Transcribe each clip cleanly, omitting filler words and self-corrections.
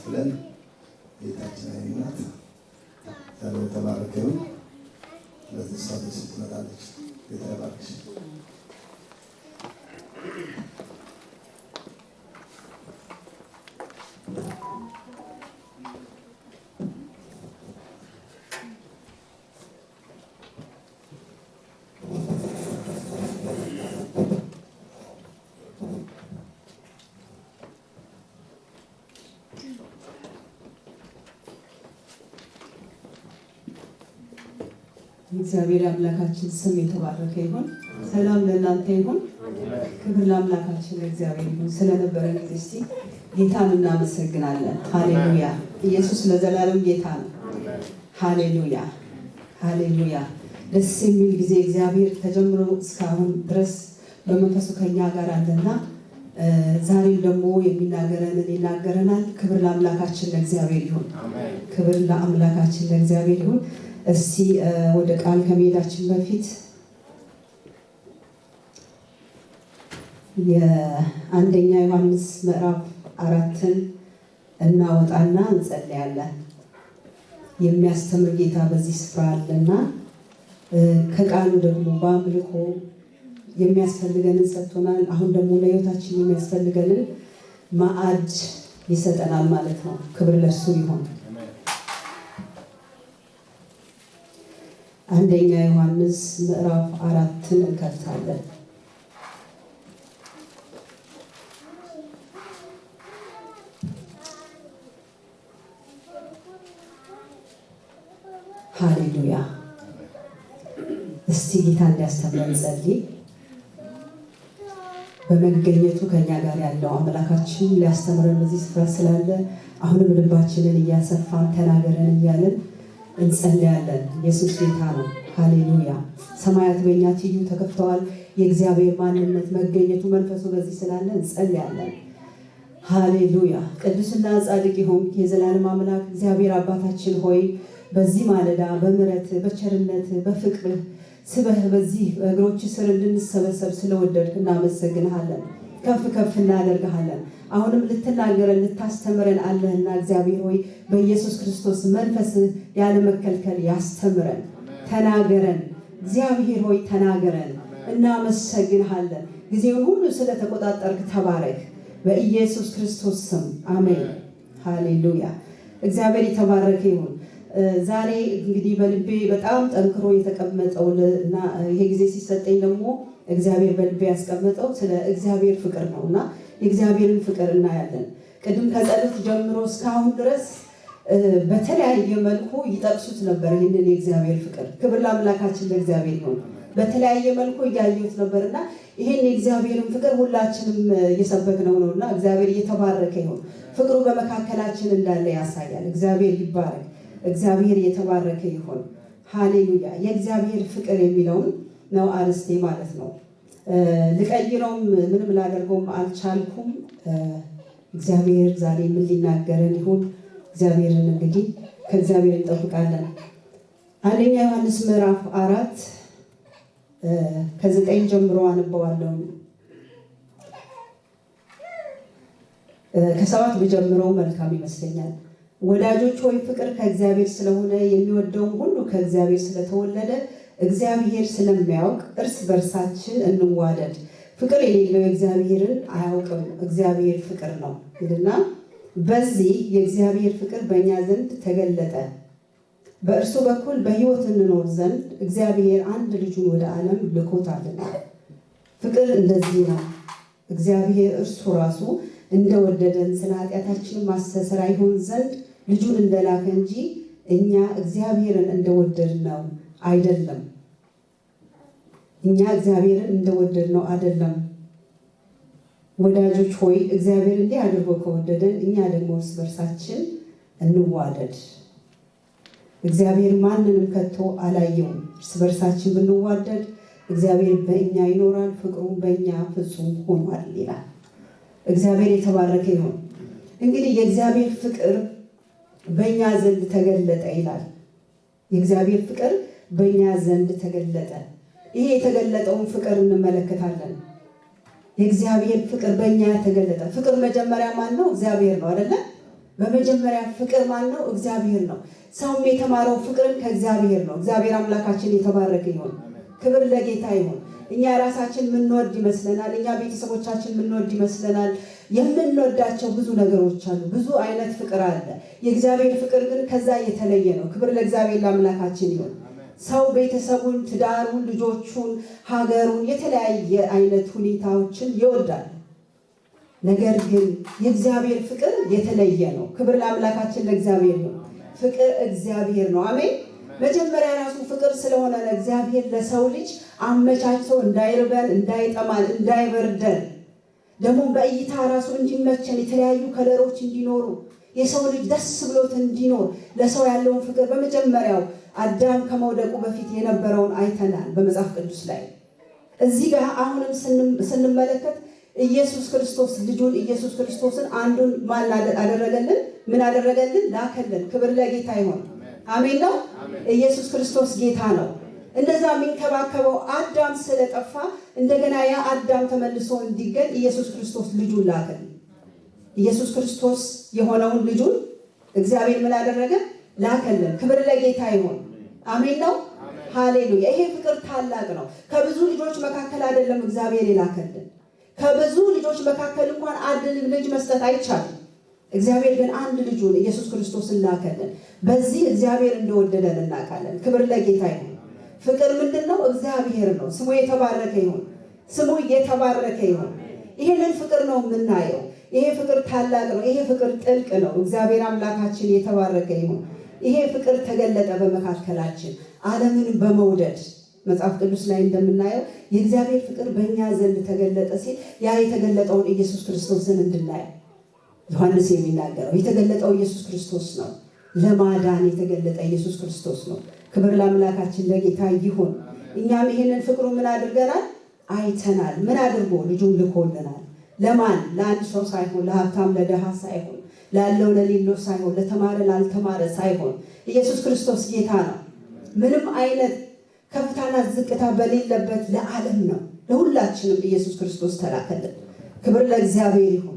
የሚያካፍለን ጌታችን አይናት ያለው ተባረከው ለዚህ ሰዓት ስትመጣለች የተባረከች እግዚአብሔር አምላካችን ስም የተባረከ ይሁን። ሰላም ለእናንተ ይሁን። ክብር ለአምላካችን ለእግዚአብሔር ይሁን። ስለነበረን ጊዜ እስቲ ጌታን እናመሰግናለን። ሃሌሉያ! ኢየሱስ ለዘላለም ጌታ ነው። ሃሌሉያ ሃሌሉያ! ደስ የሚል ጊዜ እግዚአብሔር ተጀምሮ እስካሁን ድረስ በመንፈሱ ከኛ ጋር አለና ዛሬም ደግሞ የሚናገረንን ይናገረናል። ክብር ለአምላካችን ለእግዚአብሔር ይሁን። ክብር ለአምላካችን ለእግዚአብሔር ይሁን። እስቲ ወደ ቃል ከመሄዳችን በፊት የአንደኛ ዮሐንስ ምዕራፍ 4ን እናወጣና እንጸልያለን። የሚያስተምር ጌታ በዚህ ስፍራ አለና ከቃሉ ደግሞ በአምልኮ የሚያስፈልገንን ሰጥቶናል። አሁን ደግሞ ለሕይወታችን የሚያስፈልገንን ማዕድ ይሰጠናል ማለት ነው። ክብር ለእርሱ ይሁን። አንደኛ ዮሐንስ ምዕራፍ 4ን እንከፍታለን። ሃሌሉያ! እስቲ ጌታ እንዲያስተምረን ጸልይ። በመገኘቱ ከኛ ጋር ያለው አምላካችን ሊያስተምረን በዚህ ስፍራ ስላለ አሁንም ልባችንን እያሰፋን ተናገረን እያለን እንጸልያለን። ኢየሱስ ጌታ ነው። ሃሌሉያ! ሰማያት በእኛ ትይዩ ተከፍተዋል። የእግዚአብሔር ማንነት መገኘቱ መንፈሱ በዚህ ስላለ እንጸልያለን። ሃሌሉያ! ቅዱስና ጻድቅ ይሁን የዘላለም አምላክ እግዚአብሔር አባታችን ሆይ በዚህ ማለዳ በምሕረት በቸርነት በፍቅር ስበህ በዚህ እግሮች ስር እንድንሰበሰብ ስለወደድክ እናመሰግንሃለን። ከፍ ከፍ እናደርግሃለን። አሁንም ልትናገረን ልታስተምረን አለህና እግዚአብሔር ሆይ በኢየሱስ ክርስቶስ መንፈስ ያለ መከልከል ያስተምረን፣ ተናገረን። እግዚአብሔር ሆይ ተናገረን። እናመሰግንሃለን። ጊዜውን ሁሉ ስለተቆጣጠርክ ተባረክ። በኢየሱስ ክርስቶስ ስም አሜን። ሃሌሉያ! እግዚአብሔር የተባረከ ይሁን። ዛሬ እንግዲህ በልቤ በጣም ጠንክሮ የተቀመጠው እና ይሄ ጊዜ ሲሰጠኝ ደግሞ እግዚአብሔር በልቤ ያስቀመጠው ስለ እግዚአብሔር ፍቅር ነውና የእግዚአብሔርን ፍቅር እናያለን። ቅድም ከጸሎት ጀምሮ እስካሁን ድረስ በተለያየ መልኩ ይጠቅሱት ነበር ይህንን የእግዚአብሔር ፍቅር። ክብር ለአምላካችን ለእግዚአብሔር ይሁን። በተለያየ መልኩ እያየሁት ነበርና ይህን የእግዚአብሔርን ፍቅር ሁላችንም እየሰበክነው ነውና እግዚአብሔር እየተባረከ ይሁን። ፍቅሩ በመካከላችን እንዳለ ያሳያል። እግዚአብሔር ይባረክ። እግዚአብሔር የተባረከ ይሁን። ሃሌሉያ! የእግዚአብሔር ፍቅር የሚለውን ነው አርስቴ ማለት ነው። ልቀይረውም ምንም ላደርገውም አልቻልኩም። እግዚአብሔር ዛሬ ምን ሊናገረን ይሁን? እግዚአብሔርን እንግዲህ ከእግዚአብሔር እንጠብቃለን። አንደኛ ዮሐንስ ምዕራፍ 4 ከ9 ጀምሮ አነበዋለሁ። ከ7 ብጀምረው መልካም ይመስለኛል። ወዳጆች ሆይ ፍቅር ከእግዚአብሔር ስለሆነ የሚወደውን ሁሉ ከእግዚአብሔር ስለተወለደ እግዚአብሔር ስለሚያውቅ እርስ በርሳችን እንዋደድ። ፍቅር የሌለው እግዚአብሔርን አያውቅም፣ እግዚአብሔር ፍቅር ነው ይልና በዚህ የእግዚአብሔር ፍቅር በእኛ ዘንድ ተገለጠ፣ በእርሱ በኩል በሕይወት እንኖር ዘንድ እግዚአብሔር አንድ ልጁን ወደ ዓለም ልኮታልና። ፍቅር እንደዚህ ነው፣ እግዚአብሔር እርሱ ራሱ እንደወደደን ስለ ኃጢአታችን ማስተስረያ ይሆን ዘንድ ልጁን እንደላከ እንጂ እኛ እግዚአብሔርን እንደወደድነው አይደለም። እኛ እግዚአብሔርን እንደወደድነው አይደለም። ወዳጆች ሆይ እግዚአብሔር እንዲህ አድርጎ ከወደደን እኛ ደግሞ እርስ በርሳችን እንዋደድ። እግዚአብሔር ማንንም ከቶ አላየውም። እርስ በርሳችን ብንዋደድ እግዚአብሔር በእኛ ይኖራል፣ ፍቅሩም በእኛ ፍጹም ሆኗል ይላል። እግዚአብሔር የተባረከ ይሁን። እንግዲህ የእግዚአብሔር ፍቅር በእኛ ዘንድ ተገለጠ ይላል። የእግዚአብሔር ፍቅር በእኛ ዘንድ ተገለጠ። ይሄ የተገለጠውን ፍቅር እንመለከታለን። የእግዚአብሔር ፍቅር በእኛ ተገለጠ። ፍቅር መጀመሪያ ማን ነው? እግዚአብሔር ነው አይደለ? በመጀመሪያ ፍቅር ማን ነው? እግዚአብሔር ነው። ሰውም የተማረው ፍቅርን ከእግዚአብሔር ነው። እግዚአብሔር አምላካችን የተባረከ ይሁን። ክብር ለጌታ ይሁን። እኛ ራሳችን ምንወድ ይመስለናል። እኛ ቤተሰቦቻችን ምንወድ ይመስለናል። የምንወዳቸው ብዙ ነገሮች አሉ። ብዙ አይነት ፍቅር አለ። የእግዚአብሔር ፍቅር ግን ከዛ የተለየ ነው። ክብር ለእግዚአብሔር ለአምላካችን ይሁን። ሰው ቤተሰቡን፣ ትዳሩን፣ ልጆቹን፣ ሀገሩን፣ የተለያየ አይነት ሁኔታዎችን ይወዳል። ነገር ግን የእግዚአብሔር ፍቅር የተለየ ነው። ክብር ለአምላካችን ለእግዚአብሔር ነው። ፍቅር እግዚአብሔር ነው። አሜን። መጀመሪያ ራሱ ፍቅር ስለሆነ እግዚአብሔር ለሰው ልጅ አመቻችቶ እንዳይርበን፣ እንዳይጠማን፣ እንዳይበርደን ደግሞ በእይታ ራሱ እንዲመቸን የተለያዩ ከለሮች እንዲኖሩ የሰው ልጅ ደስ ብሎት እንዲኖር ለሰው ያለውን ፍቅር በመጀመሪያው አዳም ከመውደቁ በፊት የነበረውን አይተናል በመጽሐፍ ቅዱስ ላይ። እዚህ ጋር አሁንም ስንመለከት ኢየሱስ ክርስቶስ ልጁን ኢየሱስ ክርስቶስን አንዱን ማን አደረገልን? ምን አደረገልን? ላከልን። ክብር ለጌታ ይሁን። አሜን ነው። ኢየሱስ ክርስቶስ ጌታ ነው። እንደዛ የሚንከባከበው አዳም ስለጠፋ እንደገና ያ አዳም ተመልሶ እንዲገኝ ኢየሱስ ክርስቶስ ልጁን ላከልን። ኢየሱስ ክርስቶስ የሆነውን ልጁን እግዚአብሔር ምን አደረገ? ላከልን። ክብር ለጌታ ይሁን። አሜን ነው። ሃሌሉያ። ይሄ ፍቅር ታላቅ ነው። ከብዙ ልጆች መካከል አይደለም እግዚአብሔር የላከልን። ከብዙ ልጆች መካከል እንኳን አንድ ልጅ መስጠት አይቻልም። እግዚአብሔር ግን አንድ ልጁን ኢየሱስ ክርስቶስን ላከልን። በዚህ እግዚአብሔር እንደወደደን እናውቃለን። ክብር ለጌታ ይሁን። ፍቅር ምንድነው? እግዚአብሔር ነው። ስሙ የተባረከ ይሁን። ስሙ የተባረከ ይሁን። ይሄንን ፍቅር ነው የምናየው። ይሄ ፍቅር ታላቅ ነው። ይሄ ፍቅር ጥልቅ ነው። እግዚአብሔር አምላካችን የተባረከ ይሁን። ይሄ ፍቅር ተገለጠ በመካከላችን ዓለምን በመውደድ መጽሐፍ ቅዱስ ላይ እንደምናየው የእግዚአብሔር ፍቅር በእኛ ዘንድ ተገለጠ ሲል ያ የተገለጠውን ኢየሱስ ክርስቶስን እንድናየው ዮሐንስ የሚናገረው የተገለጠው ኢየሱስ ክርስቶስ ነው። ለማዳን የተገለጠ ኢየሱስ ክርስቶስ ነው። ክብር ለአምላካችን ለጌታ ይሁን። እኛም ይሄንን ፍቅሩ ምን አድርገናል? አይተናል። ምን አድርጎ? ልጁን ልኮልናል። ለማን? ለአንድ ሰው ሳይሆን፣ ለሀብታም ለደሃ ሳይሆን፣ ላለው ለሌለው ሳይሆን፣ ለተማረ ላልተማረ ሳይሆን ኢየሱስ ክርስቶስ ጌታ ነው። ምንም አይነት ከፍታና ዝቅታ በሌለበት ለዓለም ነው። ለሁላችንም ኢየሱስ ክርስቶስ ተላከልን። ክብር ለእግዚአብሔር ይሁን።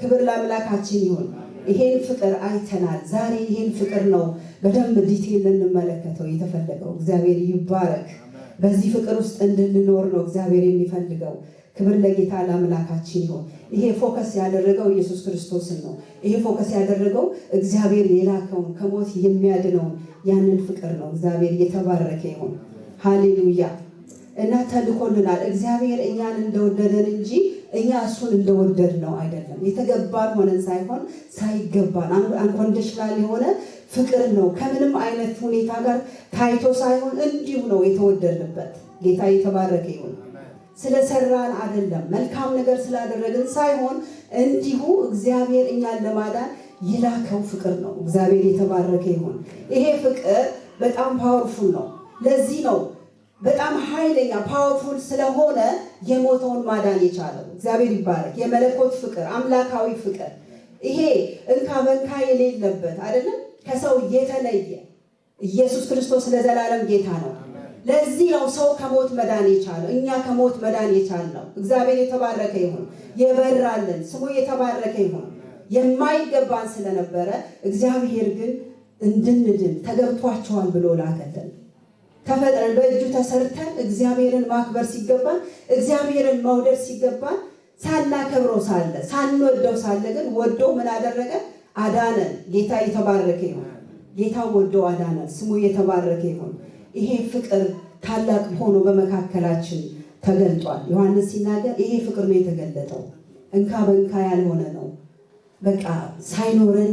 ክብር ለአምላካችን ይሁን። ይሄን ፍቅር አይተናል። ዛሬ ይሄን ፍቅር ነው በደንብ ዲቴል እንመለከተው የተፈለገው። እግዚአብሔር ይባረክ። በዚህ ፍቅር ውስጥ እንድንኖር ነው እግዚአብሔር የሚፈልገው። ክብር ለጌታ ለአምላካችን ይሁን። ይሄ ፎከስ ያደረገው ኢየሱስ ክርስቶስን ነው። ይሄ ፎከስ ያደረገው እግዚአብሔር የላከውን ከሞት የሚያድነውን ያንን ፍቅር ነው። እግዚአብሔር የተባረከ ይሁን። ሃሌሉያ። እና ተልኮልናል። እግዚአብሔር እኛን እንደወደደን እንጂ እኛ እሱን እንደወደድ ነው አይደለም። የተገባን ሆነን ሳይሆን ሳይገባን አንኮንዲሽናል የሆነ ፍቅር ነው። ከምንም አይነት ሁኔታ ጋር ታይቶ ሳይሆን እንዲሁ ነው የተወደድንበት። ጌታ የተባረከ ይሁን። ስለሰራን አይደለም፣ መልካም ነገር ስላደረግን ሳይሆን እንዲሁ እግዚአብሔር እኛን ለማዳን የላከው ፍቅር ነው። እግዚአብሔር የተባረከ ይሁን። ይሄ ፍቅር በጣም ፓወርፉል ነው። ለዚህ ነው በጣም ኃይለኛ ፓወርፉል ስለሆነ የሞተውን ማዳን የቻለው። እግዚአብሔር ይባረክ። የመለኮት ፍቅር፣ አምላካዊ ፍቅር፣ ይሄ እንካ በንካ የሌለበት አይደለም፣ ከሰው የተለየ ኢየሱስ ክርስቶስ ለዘላለም ጌታ ነው። ለዚህ ነው ሰው ከሞት መዳን የቻለው፣ እኛ ከሞት መዳን የቻልነው። እግዚአብሔር የተባረከ ይሁን። የበራልን ስሙ የተባረከ ይሁን። የማይገባን ስለነበረ እግዚአብሔር ግን እንድንድን ተገብቷቸዋል ብሎ ላከልን። ተፈጥረን በእጁ ተሰርተን እግዚአብሔርን ማክበር ሲገባን፣ እግዚአብሔርን መውደድ ሲገባን፣ ሳናከብረው ሳለ ሳንወደው ሳለ ግን ወዶ ምን አደረገ? አዳነን። ጌታ የተባረከ ይሁን። ጌታ ወዶ አዳነን። ስሙ የተባረከ ይሁን። ይሄ ፍቅር ታላቅ ሆኖ በመካከላችን ተገልጧል። ዮሐንስ ሲናገር ይሄ ፍቅር ነው የተገለጠው፣ እንካ በእንካ ያልሆነ ነው፣ በቃ ሳይኖረን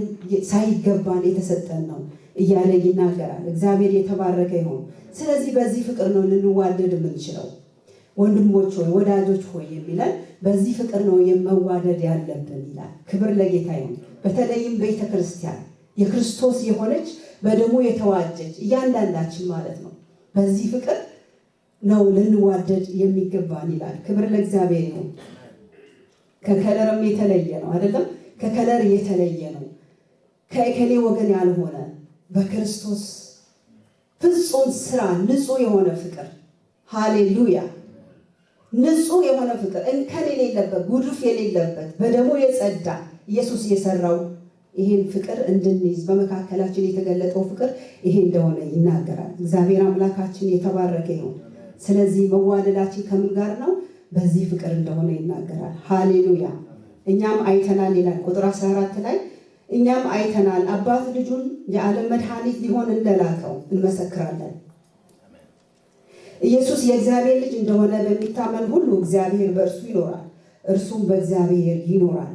ሳይገባን የተሰጠን ነው እያለ ይናገራል። እግዚአብሔር የተባረከ ይሁን። ስለዚህ በዚህ ፍቅር ነው ልንዋደድ የምንችለው። ወንድሞች ሆይ ወዳጆች ሆይ የሚለን በዚህ ፍቅር ነው የመዋደድ ያለብን ይላል። ክብር ለጌታ ይሁን። በተለይም ቤተ ክርስቲያን የክርስቶስ የሆነች በደሙ የተዋጀች እያንዳንዳችን ማለት ነው በዚህ ፍቅር ነው ልንዋደድ የሚገባን ይላል። ክብር ለእግዚአብሔር ይሁን። ከከለርም የተለየ ነው አይደለም፣ ከከለር የተለየ ነው። ከእከሌ ወገን ያልሆነ በክርስቶስ ፍጹም ስራ ንጹህ የሆነ ፍቅር። ሃሌሉያ። ንጹህ የሆነ ፍቅር፣ እንከን የሌለበት፣ ጉድፍ የሌለበት፣ በደሙ የጸዳ ኢየሱስ የሰራው ይሄን ፍቅር እንድንይዝ በመካከላችን የተገለጠው ፍቅር ይሄ እንደሆነ ይናገራል። እግዚአብሔር አምላካችን የተባረከ ይሁን። ስለዚህ መዋደዳችን ከምን ጋር ነው? በዚህ ፍቅር እንደሆነ ይናገራል። ሃሌሉያ። እኛም አይተናል ይላል ቁጥር 14 ላይ እኛም አይተናል አባት ልጁን የዓለም መድኃኒት ሊሆን እንደላከው እንመሰክራለን። ኢየሱስ የእግዚአብሔር ልጅ እንደሆነ በሚታመን ሁሉ እግዚአብሔር በእርሱ ይኖራል፣ እርሱም በእግዚአብሔር ይኖራል።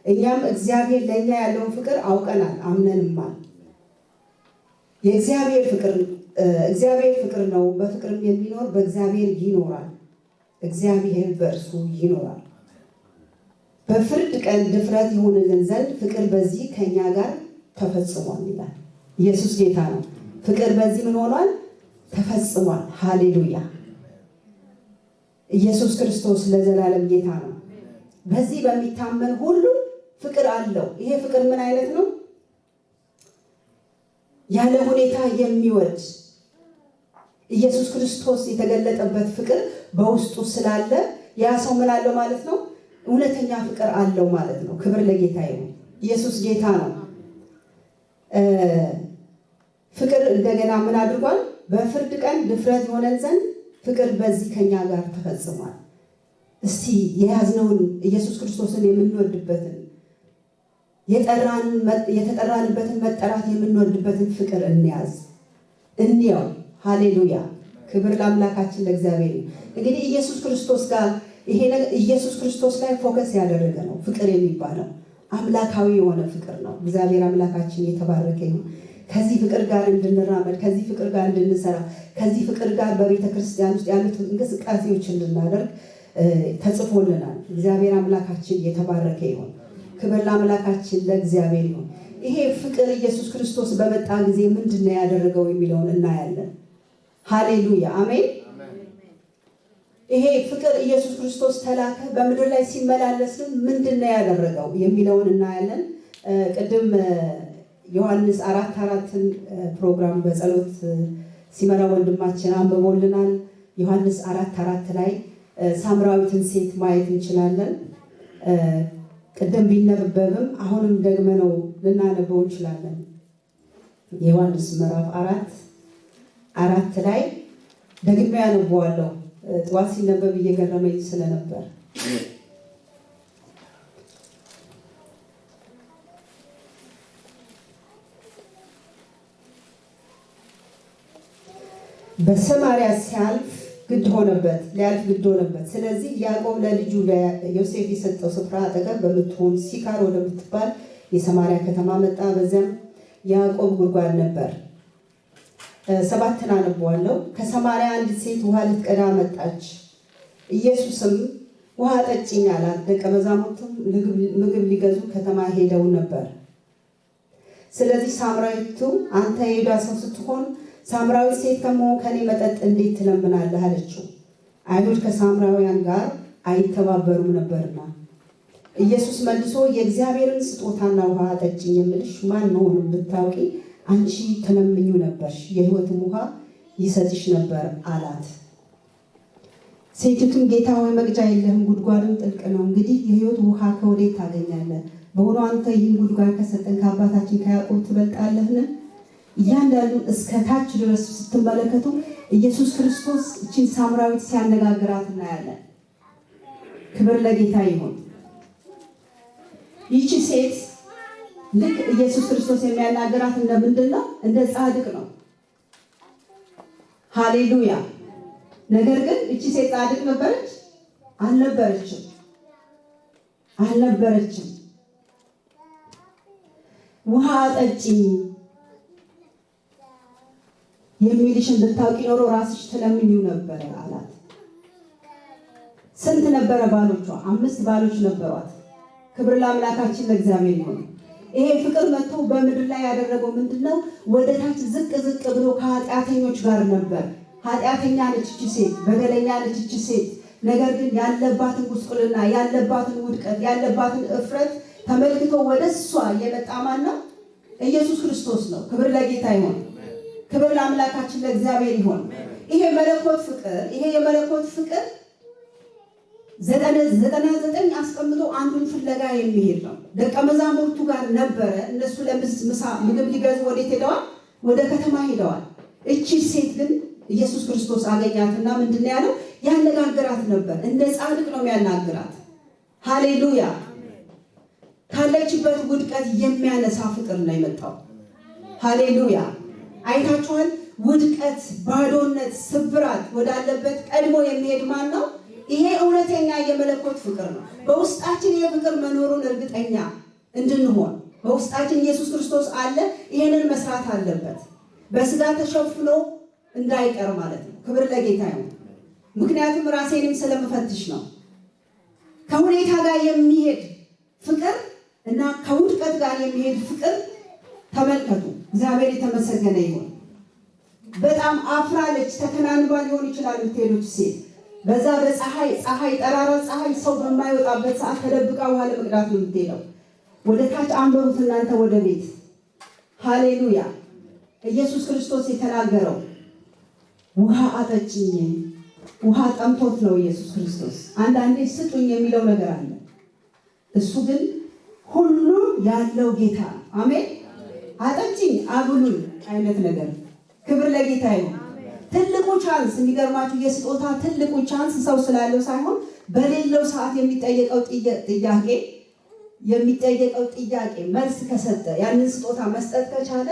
እኛም እግዚአብሔር ለእኛ ያለውን ፍቅር አውቀናል አምነንማል። እግዚአብሔር ፍቅር ነው፣ በፍቅርም የሚኖር በእግዚአብሔር ይኖራል፣ እግዚአብሔር በእርሱ ይኖራል። በፍርድ ቀን ድፍረት ይሆንልን ዘንድ ፍቅር በዚህ ከኛ ጋር ተፈጽሟል ይላል። ኢየሱስ ጌታ ነው። ፍቅር በዚህ ምን ሆኗል? ተፈጽሟል። ሃሌሉያ። ኢየሱስ ክርስቶስ ለዘላለም ጌታ ነው። በዚህ በሚታመን ሁሉ ፍቅር አለው። ይሄ ፍቅር ምን አይነት ነው? ያለ ሁኔታ የሚወድ ኢየሱስ ክርስቶስ የተገለጠበት ፍቅር በውስጡ ስላለ ያ ሰው ምን አለው ማለት ነው? እውነተኛ ፍቅር አለው ማለት ነው። ክብር ለጌታ ይሁን። ኢየሱስ ጌታ ነው። ፍቅር እንደገና ምን አድርጓል? በፍርድ ቀን ድፍረት ይሆነን ዘንድ ፍቅር በዚህ ከኛ ጋር ተፈጽሟል። እስቲ የያዝነውን ኢየሱስ ክርስቶስን የምንወድበትን የተጠራንበትን መጠራት የምንወድበትን ፍቅር እንያው። ሃሌሉያ። ክብር ለአምላካችን ለእግዚአብሔር። እንግዲህ ኢየሱስ ክርስቶስ ጋር ይሄ ኢየሱስ ክርስቶስ ላይ ፎከስ ያደረገ ነው ፍቅር የሚባለው አምላካዊ የሆነ ፍቅር ነው። እግዚአብሔር አምላካችን የተባረከ ይሁን። ከዚህ ፍቅር ጋር እንድንራመድ፣ ከዚህ ፍቅር ጋር እንድንሰራ፣ ከዚህ ፍቅር ጋር በቤተ ክርስቲያን ውስጥ ያሉት እንቅስቃሴዎች እንድናደርግ ተጽፎልናል። እግዚአብሔር አምላካችን የተባረከ ይሁን። ክብር ለአምላካችን ለእግዚአብሔር ይሁን። ይሄ ፍቅር ኢየሱስ ክርስቶስ በመጣ ጊዜ ምንድነው ያደረገው የሚለውን እናያለን። ሃሌሉያ አሜን። ይሄ ፍቅር ኢየሱስ ክርስቶስ ተላከ፣ በምድር ላይ ሲመላለስ ምንድነው ያደረገው የሚለውን እናያለን። ቅድም ዮሐንስ 4:4 ፕሮግራም በጸሎት ሲመራ ወንድማችን አንብቦልናል። ዮሐንስ 4:4 ላይ ሳምራዊትን ሴት ማየት እንችላለን። ቅድም ቢነበብም አሁንም ደግመነው ልናነበው እንችላለን። የዮሐንስ ምዕራፍ 4:4 ላይ ደግሜ ያነበዋለሁ። ጠዋት ሲነበብ እየገረመኝ ስለነበር በሰማርያ ሊያልፍ ግድ ሆነበት። ስለዚህ ያዕቆብ ለልጁ ለዮሴፍ የሰጠው ስፍራ አጠገብ በምትሆን ሲካር ወደምትባል የሰማርያ ከተማ መጣ። በዚያም ያዕቆብ ጉድጓድ ነበር። 7 አነበዋለሁ። ከሰማርያ አንዲት ሴት ውሃ ልትቀዳ መጣች። ኢየሱስም ውሃ ጠጪኝ አላት። ደቀ መዛሙርቱም ምግብ ሊገዙ ከተማ ሄደው ነበር። ስለዚህ ሳምራዊቱ አንተ የይሁዳ ሰው ስትሆን ሳምራዊ ሴት ከመሆን ከኔ መጠጥ እንዴት ትለምናለህ? አለችው። አይሁድ ከሳምራውያን ጋር አይተባበሩም ነበርና። ኢየሱስ መልሶ የእግዚአብሔርን ስጦታና ውሃ ጠጪኝ የምልሽ ማን መሆኑን ብታውቂ አንቺ ትለምኙ ነበርሽ፣ የሕይወትም ውሃ ይሰጥሽ ነበር አላት። ሴቲቱም ጌታ ሆይ መቅጃ የለህም፣ ጉድጓድም ጥልቅ ነው። እንግዲህ የሕይወት ውሃ ከወዴት ታገኛለህ? በሆነ አንተ ይህን ጉድጓድ ከሰጠን ከአባታችን ከያዕቆብ ትበልጣለህን? እያንዳንዱን እስከ ታች ድረስ ስትመለከቱ ኢየሱስ ክርስቶስ እቺን ሳምራዊት ሲያነጋግራት እናያለን። ክብር ለጌታ ይሁን። ይቺ ሴት ልክ ኢየሱስ ክርስቶስ የሚያናገራት እንደምንድን ነው? እንደ ጻድቅ ነው። ሃሌሉያ። ነገር ግን እቺ ሴት ጻድቅ ነበረች? አልነበረችም። ውሃ ጠጪኝ የሚልሽን ብታውቂ ኖሮ ራስሽ ትለምኚው ነበር አላት። ስንት ነበረ ባሎቿ? 5 ባሎች ነበሯት። ክብር ለአምላካችን ለእግዚአብሔር ይሁን። ይሄ ፍቅር መጥቶ በምድር ላይ ያደረገው ምንድነው? ወደ ታች ዝቅ ብሎ ከኃጢአተኞች ጋር ነበር። ኃጢአተኛ ነች እቺ ሴት፣ በደለኛ ነች እቺ ሴት። ነገር ግን ያለባትን ጉስቁልና፣ ያለባትን ውድቀት፣ ያለባትን እፍረት ተመልክቶ ወደ እሷ የመጣ ማን ነው? ኢየሱስ ክርስቶስ ነው። ክብር ለጌታ ይሁን። ክብር ለአምላካችን ለእግዚአብሔር ይሁን። ይሄ የመለኮት ፍቅር 99 አስቀምጦ አንዱን ፍለጋ የሚሄድ ነው። ደቀ መዛሙርቱ ጋር ነበረ። እነሱ ለምሳ ምግብ ሊገዙ ወዴት ሄደዋል? ወደ ከተማ ሄደዋል። እቺ ሴት ግን ኢየሱስ ክርስቶስ አገኛትና ምንድን ነው ያለው? ያነጋግራት ነበር። እንደ ጻድቅ ነው የሚያናግራት። ሃሌሉያ! ካለችበት ውድቀት የሚያነሳ ፍቅር ነው የመጣው። ሃሌሉያ! አይታችኋል? ውድቀት፣ ባዶነት፣ ስብራት ወዳለበት ቀድሞ የሚሄድ ማን ነው? ይሄ እውነተኛ የመለኮት ፍቅር ነው። በውስጣችን የፍቅር መኖሩን እርግጠኛ እንድንሆን በውስጣችን ኢየሱስ ክርስቶስ አለ። ይሄንን መስራት አለበት። በስጋ ተሸፍኖ እንዳይቀር ማለት ነው። ክብር ለጌታ ይሁን። ምክንያቱም ራሴንም ስለምፈትሽ ነው። ከሁኔታ ጋር የሚሄድ ፍቅር እና ከውድቀት ጋር የሚሄድ ፍቅር ተመልከቱ። እግዚአብሔር የተመሰገነ ይሁን። በጣም አፍራለች። ተከናንባ ሊሆን ይችላል የምትሄዱት ሴት በዛ ፀሐይ ጠራራ ፀሐይ ሰው በማይወጣበት ሰዓት ተደብቃ ውሃ ለመቅዳት ነው የምትሄደው። ወደ ታች አንበሩት እናንተ ወደ ቤት። ሃሌሉያ! ኢየሱስ ክርስቶስ የተናገረው ውሃ አጠጭኝ፣ ውሃ ጠምቶት ነው ኢየሱስ ክርስቶስ። አንዳንዴ ስጡኝ የሚለው ነገር አለ። እሱ ግን ሁሉ ያለው ጌታ ነው። አሜን። አጠጭኝ፣ አብሉኝ አይነት ነገር። ክብር ለጌታ ይሁን። ትልቁ ቻንስ የሚገርማችሁ የስጦታ ትልቁ ቻንስ ሰው ስላለው ሳይሆን በሌለው ሰዓት የሚጠየቀው ጥያቄ መልስ ከሰጠ ያንን ስጦታ መስጠት ከቻለ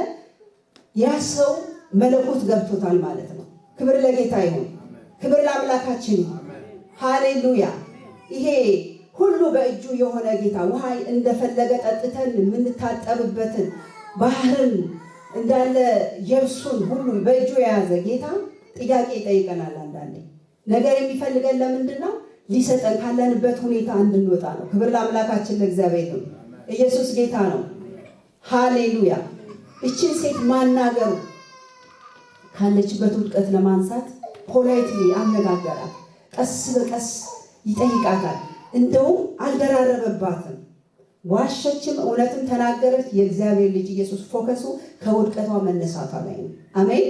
ያ ሰው መለኮት ገብቶታል ማለት ነው። ክብር ለጌታ ይሁን። ክብር ለአምላካችን። ሃሌሉያ! ይሄ ሁሉ በእጁ የሆነ ጌታ ውሃ እንደፈለገ ጠጥተን የምንታጠብበትን ባህርን እንዳለ የብሱን ሁሉ በእጁ የያዘ ጌታ ጥያቄ ይጠይቀናል። አንዳንዴ ነገር የሚፈልገን ለምንድን ነው? ሊሰጠን ካለንበት ሁኔታ እንድንወጣ ነው። ክብር ለአምላካችን ለእግዚአብሔር ነው። ኢየሱስ ጌታ ነው። ሃሌሉያ! እችን ሴት ማናገሩ ካለችበት ውድቀት ለማንሳት ፖላይትሊ አነጋገራት። ቀስ በቀስ ይጠይቃታል። እንደውም አልደራረበባትም። ዋሸችም እውነትም ተናገረች። የእግዚአብሔር ልጅ ኢየሱስ ፎከሱ ከውድቀቷ መነሳቷ ላይ ነው። አሜን።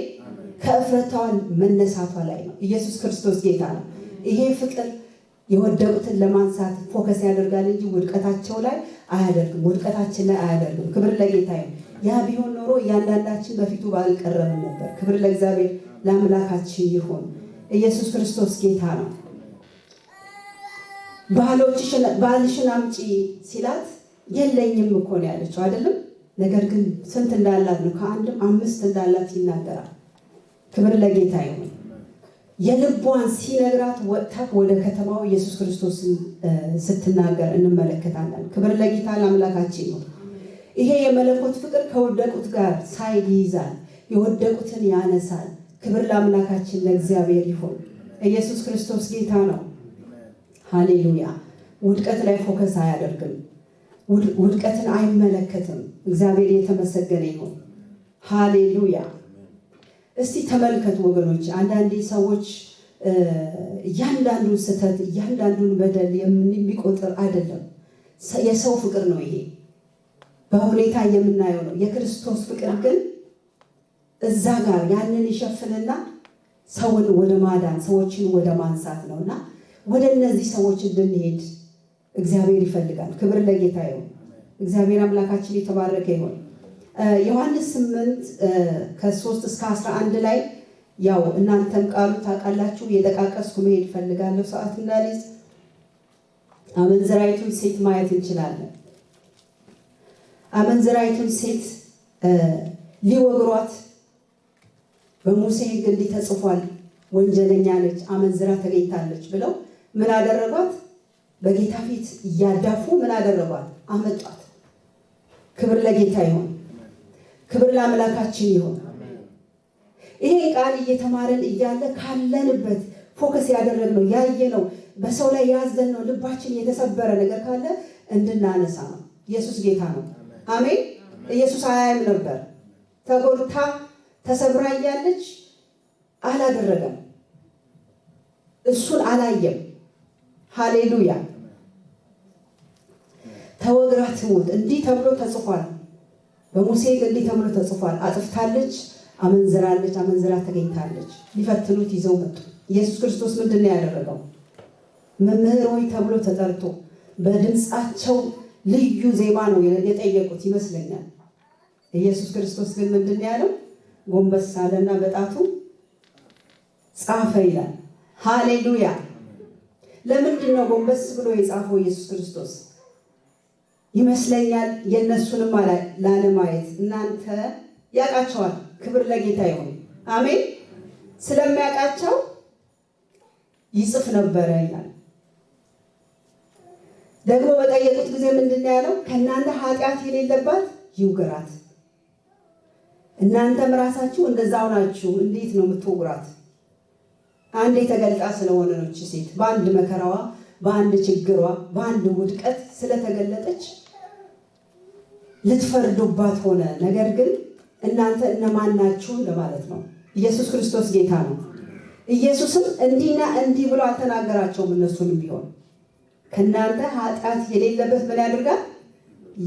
ከእፍረቷ መነሳቷ ላይ ነው። ኢየሱስ ክርስቶስ ጌታ ነው። ይሄ ፍቅር የወደቁትን ለማንሳት ፎከስ ያደርጋል እንጂ ውድቀታቸው ላይ አያደርግም። ውድቀታችን ላይ አያደርግም። ክብር ለጌታ ይሁን። ያ ቢሆን ኖሮ እያንዳንዳችን በፊቱ ባልቀረብን ነበር። ክብር ለእግዚአብሔር ለአምላካችን ይሁን። ኢየሱስ ክርስቶስ ጌታ ነው። ባልሽን አምጪ ሲላት የለኝም እኮ ነው ያለችው አይደለም። ነገር ግን ስንት እንዳላት ነው? ከአንድም 5 እንዳላት ይናገራል። ክብር ለጌታ ይሁን። የልቧን ሲነግራት ወጥታ ወደ ከተማው ኢየሱስ ክርስቶስን ስትናገር እንመለከታለን። ክብር ለጌታ ለአምላካችን ነው። ይሄ የመለኮት ፍቅር ከወደቁት ጋር ሳይድ ይይዛል፣ የወደቁትን ያነሳል። ክብር ለአምላካችን ለእግዚአብሔር ይሁን። ኢየሱስ ክርስቶስ ጌታ ነው። ሃሌሉያ! ውድቀት ላይ ፎከስ አያደርግም። ውድቀትን አይመለከትም። እግዚአብሔር የተመሰገነ ይሁን። ሃሌሉያ! እስቲ ተመልከቱ ወገኖች። አንዳንዴ ሰዎች እያንዳንዱን ስህተት እያንዳንዱን በደል የሚቆጥር አይደለም። የሰው ፍቅር ነው ይሄ፣ በሁኔታ የምናየው ነው። የክርስቶስ ፍቅር ግን እዛ ጋር ያንን ይሸፍንና ሰውን ወደ ማዳን ሰዎችን ወደ ማንሳት ነውና ወደ እነዚህ ሰዎች እንድንሄድ እግዚአብሔር ይፈልጋል። ክብር ለጌታ ይሁን። እግዚአብሔር አምላካችን የተባረከ ይሁን። ዮሐንስ 8 ከ3 እስከ 11 ላይ ያው እናንተም ቃሉ ታውቃላችሁ፣ የጠቃቀስኩ መሄድ ፈልጋለሁ ሰዓት እንዳልይዝ። አመንዝራይቱን ሴት ማየት እንችላለን። አመንዝራይቱን ሴት ሊወግሯት በሙሴ ሕግ እንዲህ ተጽፏል፣ ወንጀለኛ ነች፣ አመንዝራ ተገኝታለች ብለው ምን አደረጓት? በጌታ ፊት እያዳፉ ምን አደረጓት? አመጧት። ክብር ለጌታ ይሁን። ክብር ለአምላካችን ይሁን። ይሄ ቃል እየተማረን እያለ ካለንበት ፎከስ ያደረግነው ያየነው በሰው ላይ ያዘንነው ልባችን የተሰበረ ነገር ካለ እንድናነሳ ነው። ኢየሱስ ጌታ ነው። አሜን። ኢየሱስ አያይም ነበር። ተጎድታ ተሰብራ እያለች አላደረገም። እሱን አላየም። ሃሌሉያ! ተወግራ ትሙት እንዲህ ተብሎ ተጽፏል። በሙሴ እንዲህ ተብሎ ተጽፏል። አጥፍታለች፣ አመንዝራለች፣ አመንዝራ ተገኝታለች። ሊፈትኑት ይዘው መጡ። ኢየሱስ ክርስቶስ ምንድን ነው ያደረገው? መምህር ሆይ ተብሎ ተጠርቶ በድምፃቸው ልዩ ዜማ ነው የጠየቁት ይመስለኛል። ኢየሱስ ክርስቶስ ግን ምንድን ያለው? ጎንበስ አለና በጣቱ ጻፈ ይላል። ሃሌሉያ! ለምንድን ነው ጎንበስ ብሎ የጻፈው ኢየሱስ ክርስቶስ? ይመስለኛል የእነሱንም ላለማየት። እናንተ ያውቃቸዋል። ክብር ለጌታ ይሁን። አሜን። ስለሚያውቃቸው ይጽፍ ነበረ ይላል። ደግሞ በጠየቁት ጊዜ ምንድን ያለው? ከእናንተ ኃጢአት የሌለባት ይውገራት። እናንተም ራሳችሁ እንደዛው ናችሁ። እንዴት ነው የምትወግራት? አንድ የተገልጣ ስለሆነ ነው ሴት በአንድ መከራዋ፣ በአንድ ችግሯ፣ በአንድ ውድቀት ስለተገለጠች ልትፈርዱባት ሆነ። ነገር ግን እናንተ እነማን ናችሁ ለማለት ነው። ኢየሱስ ክርስቶስ ጌታ ነው። ኢየሱስም እንዲህና እንዲህ ብሎ አልተናገራቸውም። እነሱንም ቢሆን ከእናንተ ኃጢአት የሌለበት ምን ያደርጋል?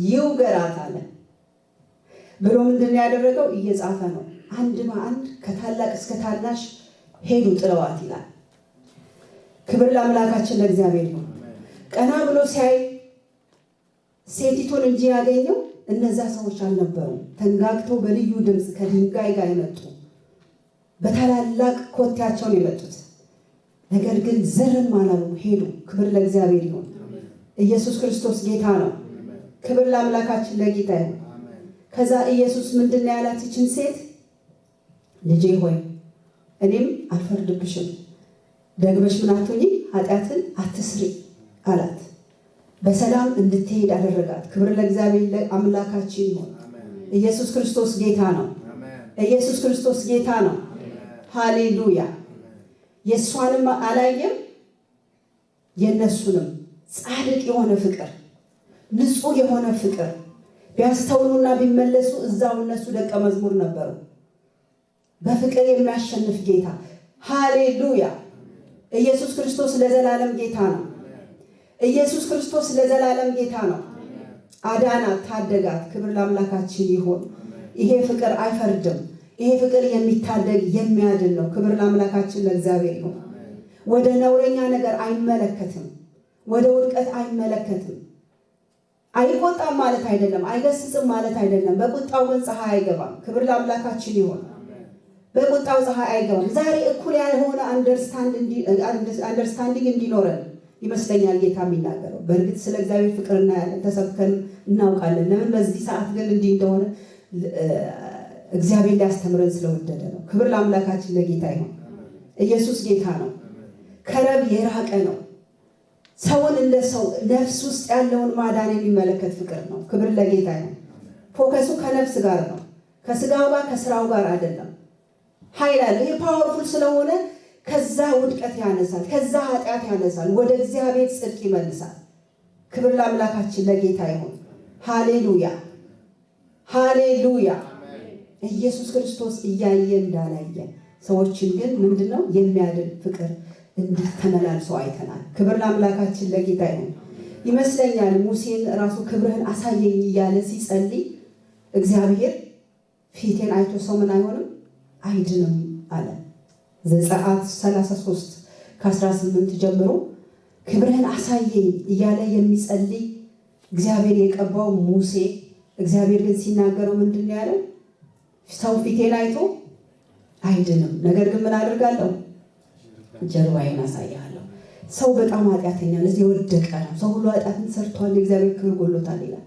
ይውገራት አለ ብሎ ምንድን ያደረገው? እየጻፈ ነው። አንድ በአንድ ከታላቅ እስከ ታናሽ ሄዱ ጥለዋት ይላል። ክብር ለአምላካችን ለእግዚአብሔር ነው። ቀና ብሎ ሲያይ ሴቲቱን እንጂ ያገኘው እነዛ ሰዎች አልነበሩም። ተንጋግተው በልዩ ድምፅ ከድንጋይ ጋር የመጡ በታላላቅ ኮቴያቸውን የመጡት፣ ነገር ግን ዝርም አላሉ፣ ሄዱ። ክብር ለእግዚአብሔር ይሁን። ኢየሱስ ክርስቶስ ጌታ ነው። ክብር ለአምላካችን ለጌታ ይሁን። ከዛ ኢየሱስ ምንድን ነው ያላት? ይችን ሴት ልጄ ሆይ እኔም አልፈርድብሽም፣ ደግመሽ ምን አትሁኚ፣ ኃጢአትን አትስሪ አላት። በሰላም እንድትሄድ አደረጋት። ክብር ለእግዚአብሔር ለአምላካችን ይሁን። ኢየሱስ ክርስቶስ ጌታ ነው። ኢየሱስ ክርስቶስ ጌታ ነው። ሃሌሉያ! የእሷንም አላየም የእነሱንም ጻድቅ የሆነ ፍቅር፣ ንጹሕ የሆነ ፍቅር ቢያስተውሉና ቢመለሱ እዛው እነሱ ደቀ መዝሙር ነበሩ። በፍቅር የሚያሸንፍ ጌታ። ሃሌሉያ! ኢየሱስ ክርስቶስ ለዘላለም ጌታ ነው። ኢየሱስ ክርስቶስ ለዘላለም ጌታ ነው። አዳናት፣ ታደጋት። ክብር ለአምላካችን ይሁን። ይሄ ፍቅር አይፈርድም። ይሄ ፍቅር የሚታደግ የሚያድን ነው። ክብር ለአምላካችን ለእግዚአብሔር ይሁን። ወደ ነውረኛ ነገር አይመለከትም። ወደ ውድቀት አይመለከትም። አይቆጣም ማለት አይደለም፣ አይገስጽም ማለት አይደለም። በቁጣው ግን ፀሐይ አይገባም። ክብር ለአምላካችን ይሁን። በቁጣው ፀሐይ አይገባም። ዛሬ እኩል ያልሆነ አንደርስታንዲንግ እንዲኖረን ይመስለኛል ጌታ የሚናገረው። በእርግጥ ስለ እግዚአብሔር ፍቅር እናያለን፣ ተሰብከን እናውቃለን። ለምን በዚህ ሰዓት ግን እንዲህ እንደሆነ እግዚአብሔር ሊያስተምረን ስለወደደ ነው። ክብር ለአምላካችን ለጌታ ይሁን። ኢየሱስ ጌታ ነው። ከረብ የራቀ ነው። ሰውን እንደ ሰው ነፍስ ውስጥ ያለውን ማዳን የሚመለከት ፍቅር ነው። ክብር ለጌታ ይሁን። ፎከሱ ከነፍስ ጋር ነው፣ ከስጋው ጋር ከስራው ጋር አይደለም። ኃይል አለ። ይህ ፓወርፉል ስለሆነ ከዛ ውድቀት ያነሳል፣ ከዛ ኃጢአት ያነሳል፣ ወደ እግዚአብሔር ጽድቅ ይመልሳል። ክብር ለአምላካችን ለጌታ ይሁን። ሃሌሉያ ሃሌሉያ። ኢየሱስ ክርስቶስ እያየ እንዳላየ ሰዎችን ግን ምንድነው የሚያድን ፍቅር እንድትመላልሰው አይተናል። ክብር ለአምላካችን ለጌታ ይሁን። ይመስለኛል ሙሴን ራሱ ክብርህን አሳየኝ እያለ ሲጸልይ እግዚአብሔር ፊቴን አይቶ ሰው ምን አይሆንም አይድንም አለ። ዘጸአት 33 ከ18 ጀምሮ ክብርህን አሳየኝ እያለ የሚጸልይ እግዚአብሔር የቀባው ሙሴ፣ እግዚአብሔር ግን ሲናገረው ምንድን ነው ያለው? ሰው ፊቴን አይቶ አይድንም፣ ነገር ግን ምን አደርጋለሁ? ጀርባዬን አሳያለሁ። ሰው በጣም ኃጢአተኛ ነው፣ እዚህ የወደቀ ነው። ሰው ሁሉ ኃጢአትን ሰርቷል፣ የእግዚአብሔር ክብር ጎሎታል ይላል።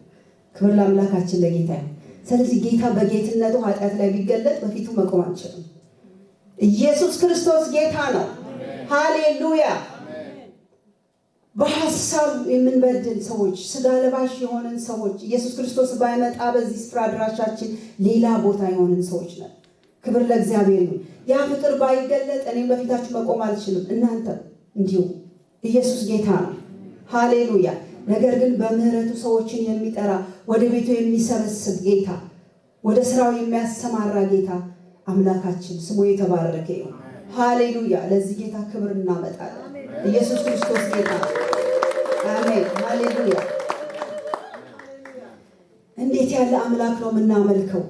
ክብር ለአምላካችን ለጌታ ይሁን። ስለዚህ ጌታ በጌትነቱ ኃጢአት ላይ ቢገለጥ በፊቱ መቆም አንችልም። ኢየሱስ ክርስቶስ ጌታ ነው። ሃሌሉያ። በሐሳብ የምንበድል ሰዎች፣ ስጋ ለባሽ የሆንን ሰዎች ኢየሱስ ክርስቶስ ባይመጣ በዚህ ስፍራ አድራሻችን ሌላ ቦታ የሆንን ሰዎች ነን። ክብር ለእግዚአብሔር ይሁን። ያ ፍቅር ባይገለጥ እኔም በፊታችሁ መቆም አልችልም፣ እናንተ እንዲሁ። ኢየሱስ ጌታ ነው። ሃሌሉያ። ነገር ግን በምህረቱ ሰዎችን የሚጠራ ወደ ቤቱ የሚሰበስብ ጌታ፣ ወደ ስራው የሚያሰማራ ጌታ አምላካችን ስሙ የተባረከ ይሁን። ሃሌሉያ። ለዚህ ጌታ ክብር እናመጣለን። ኢየሱስ ክርስቶስ ጌታ። አሜን። ሃሌሉያ። እንዴት ያለ አምላክ ነው የምናመልከው!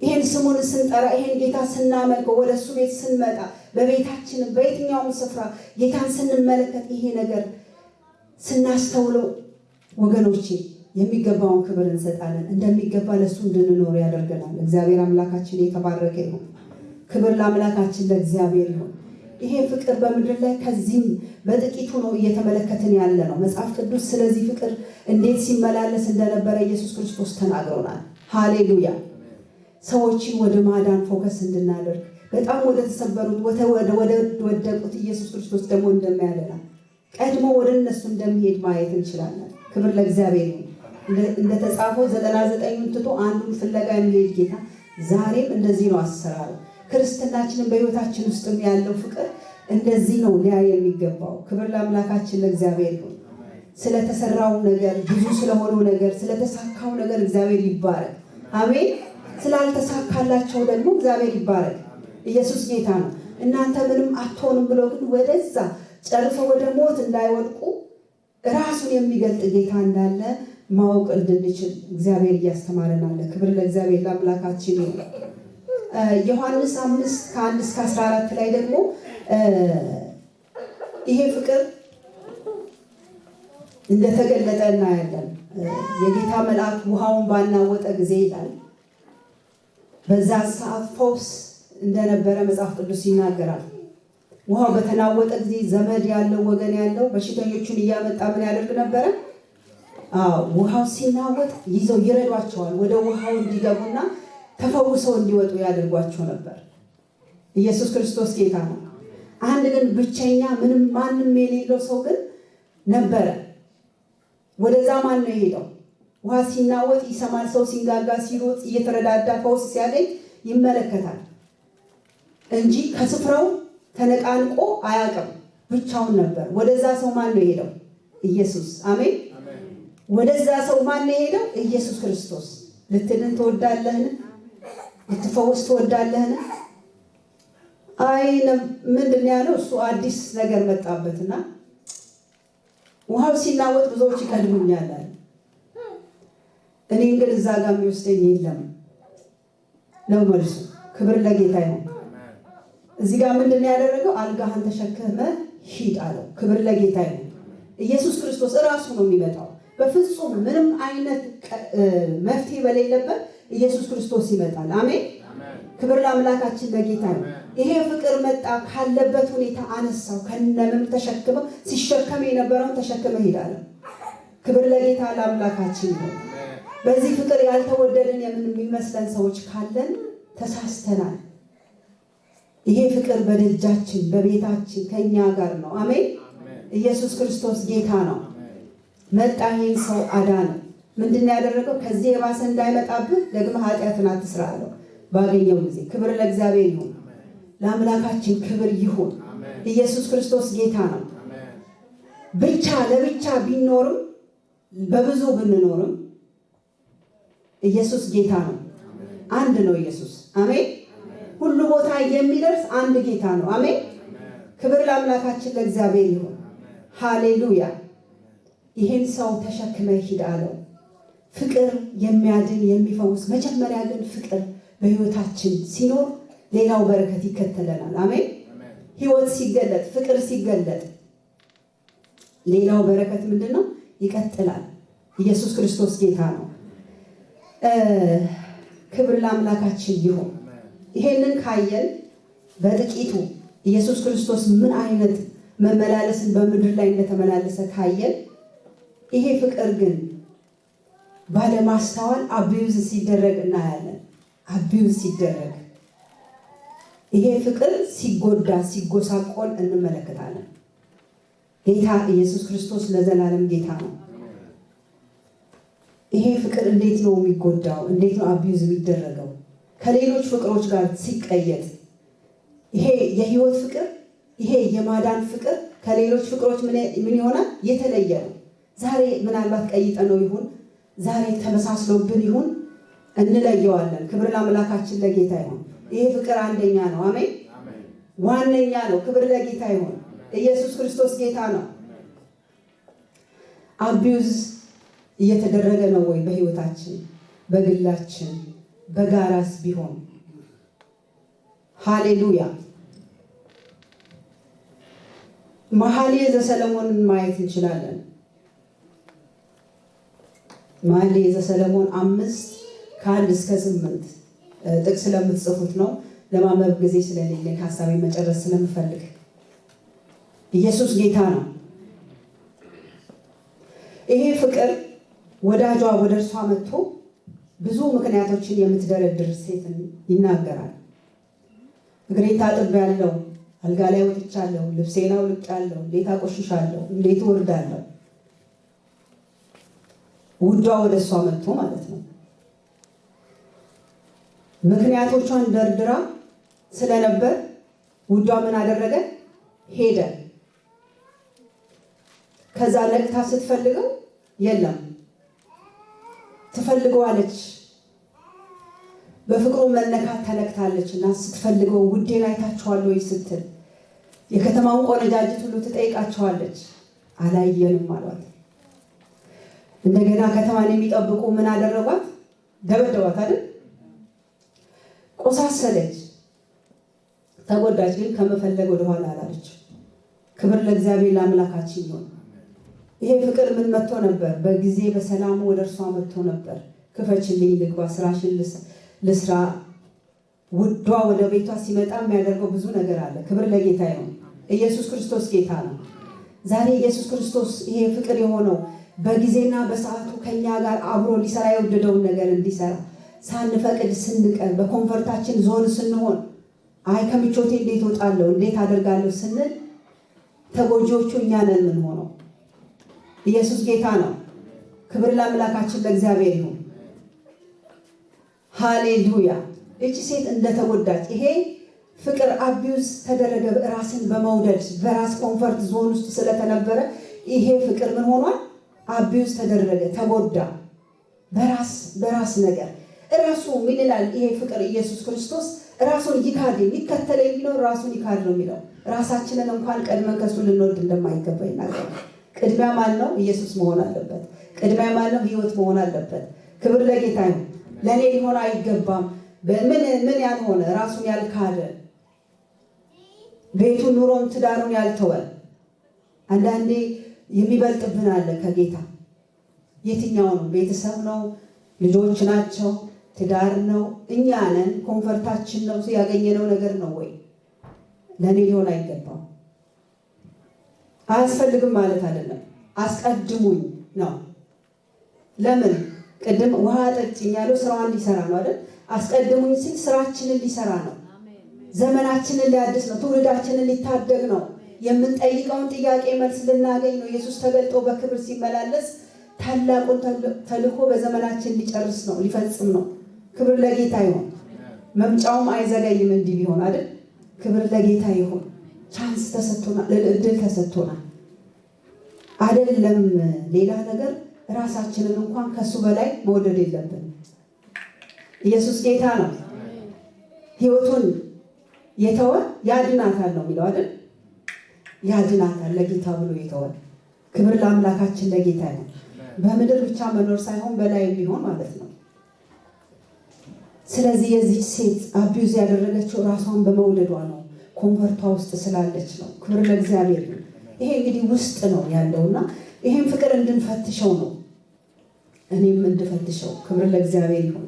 ይሄን ስሙን ስንጠራ፣ ይሄን ጌታ ስናመልከው፣ ወደ እሱ ቤት ስንመጣ፣ በቤታችን በየትኛውም ስፍራ ጌታን ስንመለከት ይሄ ነገር ስናስተውለው ወገኖቼ የሚገባውን ክብር እንሰጣለን። እንደሚገባ ለሱ እንድንኖር ያደርገናል። እግዚአብሔር አምላካችን የተባረከ ይሁን። ክብር ለአምላካችን ለእግዚአብሔር ይሁን። ይሄ ፍቅር በምድር ላይ ከዚህም በጥቂቱ ነው እየተመለከትን ያለ ነው። መጽሐፍ ቅዱስ ስለዚህ ፍቅር እንዴት ሲመላለስ እንደነበረ ኢየሱስ ክርስቶስ ተናግሮናል። ሃሌሉያ። ሰዎችን ወደ ማዳን ፎከስ እንድናደርግ በጣም ወደ ተሰበሩት ወደ ወደቁት ኢየሱስ ክርስቶስ ደግሞ እንደሚያደላ ቀድሞ ወደ እነሱ እንደሚሄድ ማየት እንችላለን። ክብር ለእግዚአብሔር ይሁን። እንደተጻፈው 99ን ትቶ አንዱን ፍለጋ የሚሄድ ጌታ ዛሬም እንደዚህ ነው አሰራሩ። ክርስትናችንን በህይወታችን ውስጥ ያለው ፍቅር እንደዚህ ነው ሊያይ የሚገባው። ክብር ለአምላካችን ለእግዚአብሔር ይሁን። ስለተሰራው ነገር ብዙ ስለሆነው ነገር ስለተሳካው ነገር እግዚአብሔር ይባረክ። አሜን። ስላልተሳካላቸው ደግሞ እግዚአብሔር ይባረክ። ኢየሱስ ጌታ ነው። እናንተ ምንም አትሆንም ብሎ ግን ወደዛ ጨርሶ ወደ ሞት እንዳይወድቁ ራሱን የሚገልጥ ጌታ እንዳለ ማወቅ እንድንችል እግዚአብሔር እያስተማረን አለ። ክብር ለእግዚአብሔር ለአምላካችን ይሁን። ዮሐንስ 5:1-14 ላይ ደግሞ ይሄ ፍቅር እንደተገለጠ እናያለን። የጌታ መልአክ ውሃውን ባናወጠ ጊዜ ይላል በዛ ሰዓት ፈውስ እንደነበረ መጽሐፍ ቅዱስ ይናገራል። ውሃው በተናወጠ ጊዜ ዘመድ ያለው ወገን ያለው በሽተኞቹን እያመጣ ምን ያደርግ ነበረ? ውሃው ሲናወጥ ይዘው ይረዷቸዋል። ወደ ውሃው እንዲገቡና ተፈውሰው እንዲወጡ ያደርጓቸው ነበር። ኢየሱስ ክርስቶስ ጌታ ነው። አንድ ግን ብቸኛ ምንም ማንም የሌለው ሰው ግን ነበረ። ወደዛ ማን ነው የሄደው? ውሃ ሲናወጥ ይሰማል። ሰው ሲንጋጋ ሲሮጥ እየተረዳዳ ፈውስ ሲያገኝ ይመለከታል እንጂ ከስፍራው ተነቃንቆ አያውቅም። ብቻውን ነበር። ወደዛ ሰው ማን ነው የሄደው? ኢየሱስ። አሜን። ወደዛ ሰው ማን ነው የሄደው? ኢየሱስ ክርስቶስ። ልትድን ትወዳለህን? ልትፈወስ ትወዳለህን? አይ ምንድን ያለው እሱ አዲስ ነገር መጣበትና ውሃው ሲናወጥ ብዙዎች ይቀድሙኛል አለ። እኔ ግን እዛ ጋር የሚወስደኝ የለም ነው መልሱ። ክብር ለጌታ ይሁን። እዚህ ጋር ምንድን ያደረገው? አልጋህን ተሸክመ ሂድ አለው። ክብር ለጌታ ይሁን። ኢየሱስ ክርስቶስ እራሱ ነው የሚመጣው። በፍጹም ምንም አይነት መፍትሄ በሌለበት ኢየሱስ ክርስቶስ ይመጣል። አሜን። ክብር ለአምላካችን ለጌታ ይሁን። ይሄ ፍቅር መጣ፣ ካለበት ሁኔታ አነሳው። ከነምን ተሸክመው ሲሸከም የነበረውን ተሸክመ ሄዳለ። ክብር ለጌታ ለአምላካችን ይሁን። በዚህ ፍቅር ያልተወደድን የሚመስለን ሰዎች ካለን ተሳስተናል። ይሄ ፍቅር በደጃችን በቤታችን ከኛ ጋር ነው። አሜን። ኢየሱስ ክርስቶስ ጌታ ነው። መጣ፣ ይህን ሰው አዳነ። ምንድን ያደረገው? ከዚህ የባሰ እንዳይመጣብህ ደግመህ ኃጢአትን አትስራ አለው ባገኘው ጊዜ። ክብር ለእግዚአብሔር ይሁን። ለአምላካችን ክብር ይሁን። ኢየሱስ ክርስቶስ ጌታ ነው። ብቻ ለብቻ ቢኖርም በብዙ ብንኖርም ኢየሱስ ጌታ ነው። አንድ ነው ኢየሱስ። አሜን። ሁሉ ቦታ የሚደርስ አንድ ጌታ ነው። አሜን። ክብር ለአምላካችን ለእግዚአብሔር ይሁን። ሃሌሉያ። ይህን ሰው ተሸክመ ሂድ አለው። ፍቅር የሚያድን የሚፈውስ። መጀመሪያ ግን ፍቅር በህይወታችን ሲኖር ሌላው በረከት ይከተለናል። አሜን። ህይወት ሲገለጥ፣ ፍቅር ሲገለጥ ሌላው በረከት ምንድነው? ይቀጥላል። ኢየሱስ ክርስቶስ ጌታ ነው። ክብር ለአምላካችን ይሁን። ይሄንን ካየን በጥቂቱ ኢየሱስ ክርስቶስ ምን አይነት መመላለስን በምድር ላይ እንደተመላለሰ ካየን፣ ይሄ ፍቅር ግን ባለማስተዋል አቢዩዝ ሲደረግ እናያለን። አቢዩዝ ሲደረግ፣ ይሄ ፍቅር ሲጎዳ ሲጎሳቆል እንመለከታለን። ጌታ ኢየሱስ ክርስቶስ ለዘላለም ጌታ ነው። ይሄ ፍቅር እንዴት ነው የሚጎዳው? እንዴት ነው አቢዩዝ የሚደረገው? ከሌሎች ፍቅሮች ጋር ሲቀየጥ፣ ይሄ የህይወት ፍቅር፣ ይሄ የማዳን ፍቅር ከሌሎች ፍቅሮች ምን ይሆናል? የተለየ ነው። ዛሬ ምናልባት ቀይጠነው ይሁን፣ ዛሬ ተመሳስሎብን ይሁን፣ እንለየዋለን። ክብር ለአምላካችን ለጌታ ይሁን። ይሄ ፍቅር አንደኛ ነው። አሜን። ዋነኛ ነው። ክብር ለጌታ ይሁን። ኢየሱስ ክርስቶስ ጌታ ነው። አቢዩዝ እየተደረገ ነው ወይ በህይወታችን፣ በግላችን፣ በጋራስ ቢሆን? ሃሌሉያ። መኃልየ ዘሰሎሞንን ማየት እንችላለን። መኃልየ ዘሰሎሞን 5:1-8 ጥቅስ ስለምትጽፉት ነው። ለማንበብ ጊዜ ስለሌለኝ ሀሳቤ መጨረስ ስለምፈልግ ኢየሱስ ጌታ ነው። ይሄ ፍቅር ወዳጇ ወደ እርሷ መጥቶ ብዙ ምክንያቶችን የምትደረድር ሴትን ይናገራል። እግሬን ታጥቤያለሁ፣ አልጋ ላይ ወጥቻለሁ፣ ልብሴን አውልቄያለሁ፣ እንዴት አቆሽሻለሁ፣ እንዴት እወርዳለሁ። ውዷ ወደ እሷ መጥቶ ማለት ነው። ምክንያቶቿን ደርድራ ስለነበር ውዷ ምን አደረገ? ሄደ። ከዛ ነቅታ ስትፈልገው የለም። ትፈልገዋለች። በፍቅሩ መነካት ተነክታለች እና ስትፈልገው ውዴን አይታችኋል ወይ ስትል የከተማውን ቆነጃጅት ሁሉ ትጠይቃቸዋለች። አላየንም አሏት። እንደገና ከተማን የሚጠብቁ ምን አደረጓት? ደበደቧት አይደል? ቆሳሰለች፣ ተጎዳች። ግን ከመፈለግ ወደኋላ አላለች። ክብር ለእግዚአብሔር ለአምላካችን ይሁን። ይሄ ፍቅር ምን መጥቶ ነበር? በጊዜ በሰላሙ ወደ እርሷ መጥቶ ነበር። ክፈችልኝ ልግባ፣ ስራሽን ልስራ። ውዷ ወደ ቤቷ ሲመጣ የሚያደርገው ብዙ ነገር አለ። ክብር ለጌታ ይሁን። ኢየሱስ ክርስቶስ ጌታ ነው። ዛሬ ኢየሱስ ክርስቶስ ይሄ ፍቅር የሆነው በጊዜና በሰዓቱ ከኛ ጋር አብሮ ሊሰራ የወደደውን ነገር እንዲሰራ ሳንፈቅድ ስንቀር፣ በኮንፈርታችን ዞን ስንሆን፣ አይ ከምቾቴ እንዴት ወጣለሁ እንዴት አደርጋለሁ ስንል ተጎጂዎቹ እኛ ነን የምንሆነው። ኢየሱስ ጌታ ነው። ክብር ለአምላካችን ለእግዚአብሔር ይሁን። ሃሌሉያ። እቺ ሴት እንደተጎዳች ይሄ ፍቅር አቢዩዝ ተደረገ። ራስን በመውደድ በራስ ኮንፈርት ዞን ውስጥ ስለተነበረ ይሄ ፍቅር ምን ሆኗል? አቢዩዝ ተደረገ፣ ተጎዳ። በራስ ነገር ራሱ ምን ይላል? ይሄ ፍቅር ኢየሱስ ክርስቶስ ራሱን ይካድ፣ የሚከተለ የሚለው ራሱን ይካድ ነው የሚለው። ራሳችንን እንኳን ቀድመን ከሱ ልንወድ እንደማይገባ ይናገራል። ቅድሚያ ማን ነው? ኢየሱስ መሆን አለበት። ቅድሚያ ማን ነው? ህይወት መሆን አለበት። ክብር ለጌታ ይሁን። ለእኔ ሊሆን አይገባም። ምን ያልሆነ ራሱን ያልካደ ቤቱን ኑሮን ትዳሩን ያልተወ አንዳንዴ የሚበልጥብን አለ ከጌታ። የትኛው ነው? ቤተሰብ ነው? ልጆች ናቸው? ትዳር ነው? እኛ ነን? ኮንፈርታችን ነው? ያገኘነው ነገር ነው ወይ? ለእኔ ሊሆን አይገባም። አያስፈልግም ማለት አይደለም። አስቀድሙኝ ነው። ለምን? ቅድም ውሃ ጠጭኝ ያለው ስራዋን ሊሰራ ነው አይደል? አስቀድሙኝ ሲል ስራችንን ሊሰራ ነው። ዘመናችንን ሊያድስ ነው። ትውልዳችንን ሊታደግ ነው። የምንጠይቀውን ጥያቄ መልስ ልናገኝ ነው። ኢየሱስ ተገልጦ በክብር ሲመላለስ ታላቁን ተልእኮ በዘመናችን ሊጨርስ ነው፣ ሊፈጽም ነው። ክብር ለጌታ ይሁን። መምጫውም አይዘገይም። እንዲህ ቢሆን አይደል? ክብር ለጌታ ይሁን። ቻንስ ተሰጥቶናል፣ እድል ተሰጥቶናል። አይደለም ሌላ ነገር ራሳችንን እንኳን ከሱ በላይ መውደድ የለብንም። ኢየሱስ ጌታ ነው። ህይወቱን የተወ ያድናታል ነው የሚለው አይደል? ያድናታል ለጌታ ብሎ የተወ። ክብር ለአምላካችን ለጌታ ነው። በምድር ብቻ መኖር ሳይሆን በላይ ቢሆን ማለት ነው። ስለዚህ የዚህ ሴት አቢዩዝ ያደረገችው ራሷን በመውደዷ ነው። ኮንፈርቷ ውስጥ ስላለች ነው። ክብር ለእግዚአብሔር ነው። ይሄ እንግዲህ ውስጥ ነው ያለውና ይሄን ፍቅር እንድንፈትሸው ነው። እኔም እንድፈትሸው። ክብር ለእግዚአብሔር ይሁን።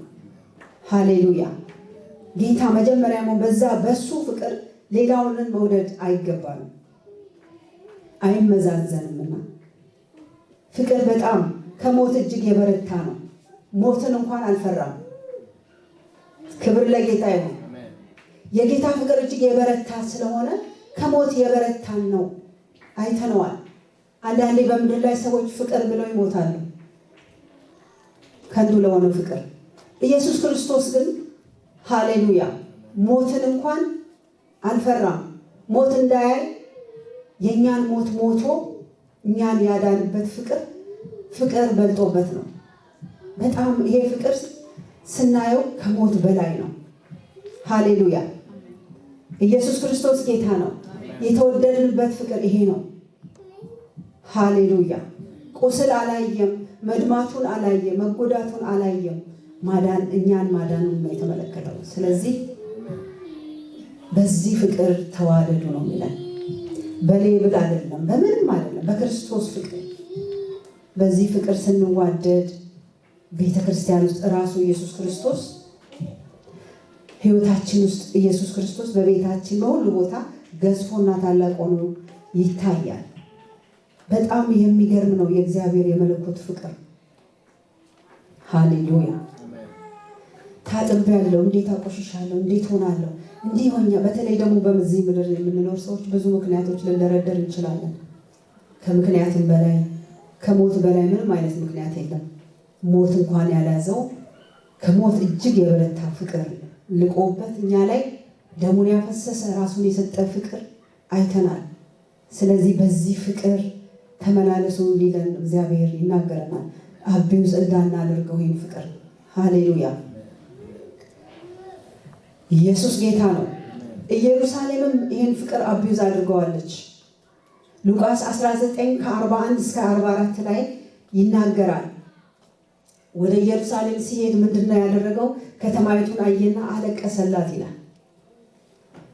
ሃሌሉያ። ጌታ መጀመሪያ በሱ ፍቅር ሌላውንን መውደድ አይገባንም፣ አይመዛዘንምና። ፍቅር በጣም ከሞት እጅግ የበረታ ነው። ሞትን እንኳን አልፈራም። ክብር ለጌታ ይሁን። የጌታ ፍቅር እጅግ የበረታ ስለሆነ ከሞት የበረታን ነው። አይተነዋል። አንዳንዴ በምድር ላይ ሰዎች ፍቅር ብለው ይሞታሉ፣ ከንቱ ለሆነ ፍቅር። ኢየሱስ ክርስቶስ ግን ሃሌሉያ ሞትን እንኳን አልፈራም። ሞት እንዳያይ የእኛን ሞት ሞቶ እኛን ያዳንበት ፍቅር በልጦበት ነው። በጣም ይሄ ፍቅር ስናየው ከሞት በላይ ነው። ሃሌሉያ። ኢየሱስ ክርስቶስ ጌታ ነው። የተወደድንበት ፍቅር ይሄ ነው። ሃሌሉያ። ቁስል አላየም፣ መድማቱን አላየም፣ መጎዳቱን አላየም። እኛን ማዳኑን ነው የተመለከተው። ስለዚህ በዚህ ፍቅር ተዋደዱ ነው የሚለን። በሌብል አይደለም፣ በምንም አይደለም፣ በክርስቶስ ፍቅር። በዚህ ፍቅር ስንዋደድ ቤተክርስቲያን ውስጥ ራሱ ኢየሱስ ክርስቶስ ህይወታችን ውስጥ ኢየሱስ ክርስቶስ በቤታችን በሁሉ ቦታ ገዝፎና ታላቅ ሆኖ ይታያል። በጣም የሚገርም ነው የእግዚአብሔር የመለኮት ፍቅር። ሃሌሉያ። ታጥቤያለሁ፣ እንዴት አቆሽሻለሁ፣ እንዴት ሆናለሁ፣ እንዲህ ሆኛ። በተለይ ደግሞ በዚህ ምድር የምንኖር ሰዎች ብዙ ምክንያቶች ልንደረደር እንችላለን። ከምክንያትም በላይ ከሞት በላይ ምንም አይነት ምክንያት የለም። ሞት እንኳን ያልያዘው ከሞት እጅግ የበረታ ፍቅር ልቆበት እኛ ላይ ደሙን ያፈሰሰ ራሱን የሰጠ ፍቅር አይተናል። ስለዚህ በዚህ ፍቅር ተመላለሱ እንዲለን እግዚአብሔር ይናገረናል። አቢውዝ እንዳናደርገው ይህን ፍቅር። ሃሌሉያ። ኢየሱስ ጌታ ነው። ኢየሩሳሌምም ይህን ፍቅር አቢውዝ አድርገዋለች። ሉቃስ 19 ከ41 እስከ 44 ላይ ይናገራል። ወደ ኢየሩሳሌም ሲሄድ ምንድነው ያደረገው? ከተማይቱን አየና አለቀሰላት ይላል።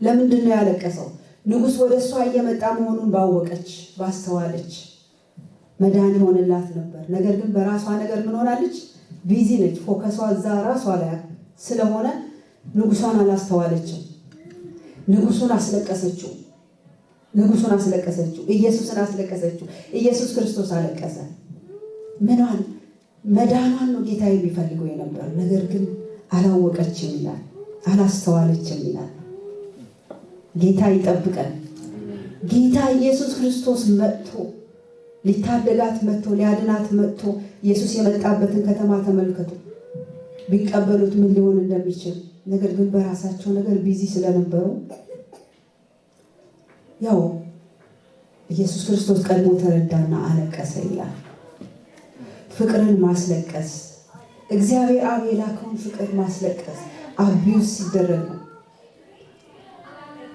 ለምንድነው ያለቀሰው? ንጉሥ ወደ እሷ እየመጣ መሆኑን ባወቀች ባስተዋለች መዳን ይሆንላት ነበር። ነገር ግን በራሷ ነገር ምን ሆናለች? ቢዚ ነች። ፎከሷ እዛ ራሷ ላይ ስለሆነ ንጉሷን አላስተዋለችም። ንጉሱን አስለቀሰችው። ኢየሱስን አስለቀሰችው። ኢየሱስ ክርስቶስ አለቀሰ። ምኗን? መዳኗን ነው ጌታ የሚፈልገው የነበር። ነገር ግን አላወቀችም ይላል፣ አላስተዋለችም ይላል። ጌታ ይጠብቀን። ጌታ ኢየሱስ ክርስቶስ መጥቶ ሊታደጋት መጥቶ ሊያድናት መጥቶ ኢየሱስ የመጣበትን ከተማ ተመልከቱ። ቢቀበሉት ምን ሊሆን እንደሚችል። ነገር ግን በራሳቸው ነገር ቢዚ ስለነበሩ ያው ኢየሱስ ክርስቶስ ቀድሞ ተረዳና አለቀሰ ይላል። ፍቅርን ማስለቀስ፣ እግዚአብሔር አብ የላከውን ፍቅር ማስለቀስ አቢውስ ሲደረግ ነው።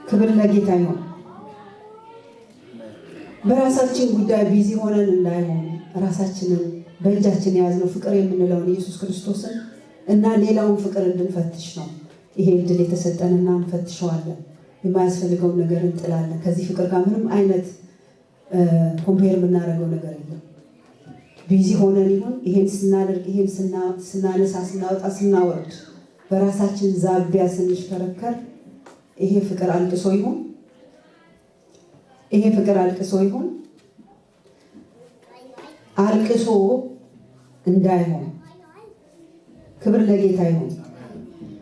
ክብር ለጌታ ይሁን። በራሳችን ጉዳይ ቢዚ ሆነን እንዳይሆን ራሳችንን በእጃችን የያዝነው ፍቅር የምንለውን ኢየሱስ ክርስቶስን እና ሌላውን ፍቅር እንድንፈትሽ ነው ይሄ እድል የተሰጠንና እንፈትሸዋለን። የማያስፈልገውን ነገር እንጥላለን። ከዚህ ፍቅር ጋር ምንም አይነት ኮምፔር የምናደርገው ነገር የለም። ቢዚ ሆነን ይሁን ይሄን ስናደርግ ይሄን ስናነሳ ስናወጣ ስናወርድ በራሳችን ዛቢያ ስንሽከረከር ይሄ ፍቅር አልቅሶ ይሁን አልቅሶ እንዳይሆን ክብር ለጌታ ይሁን።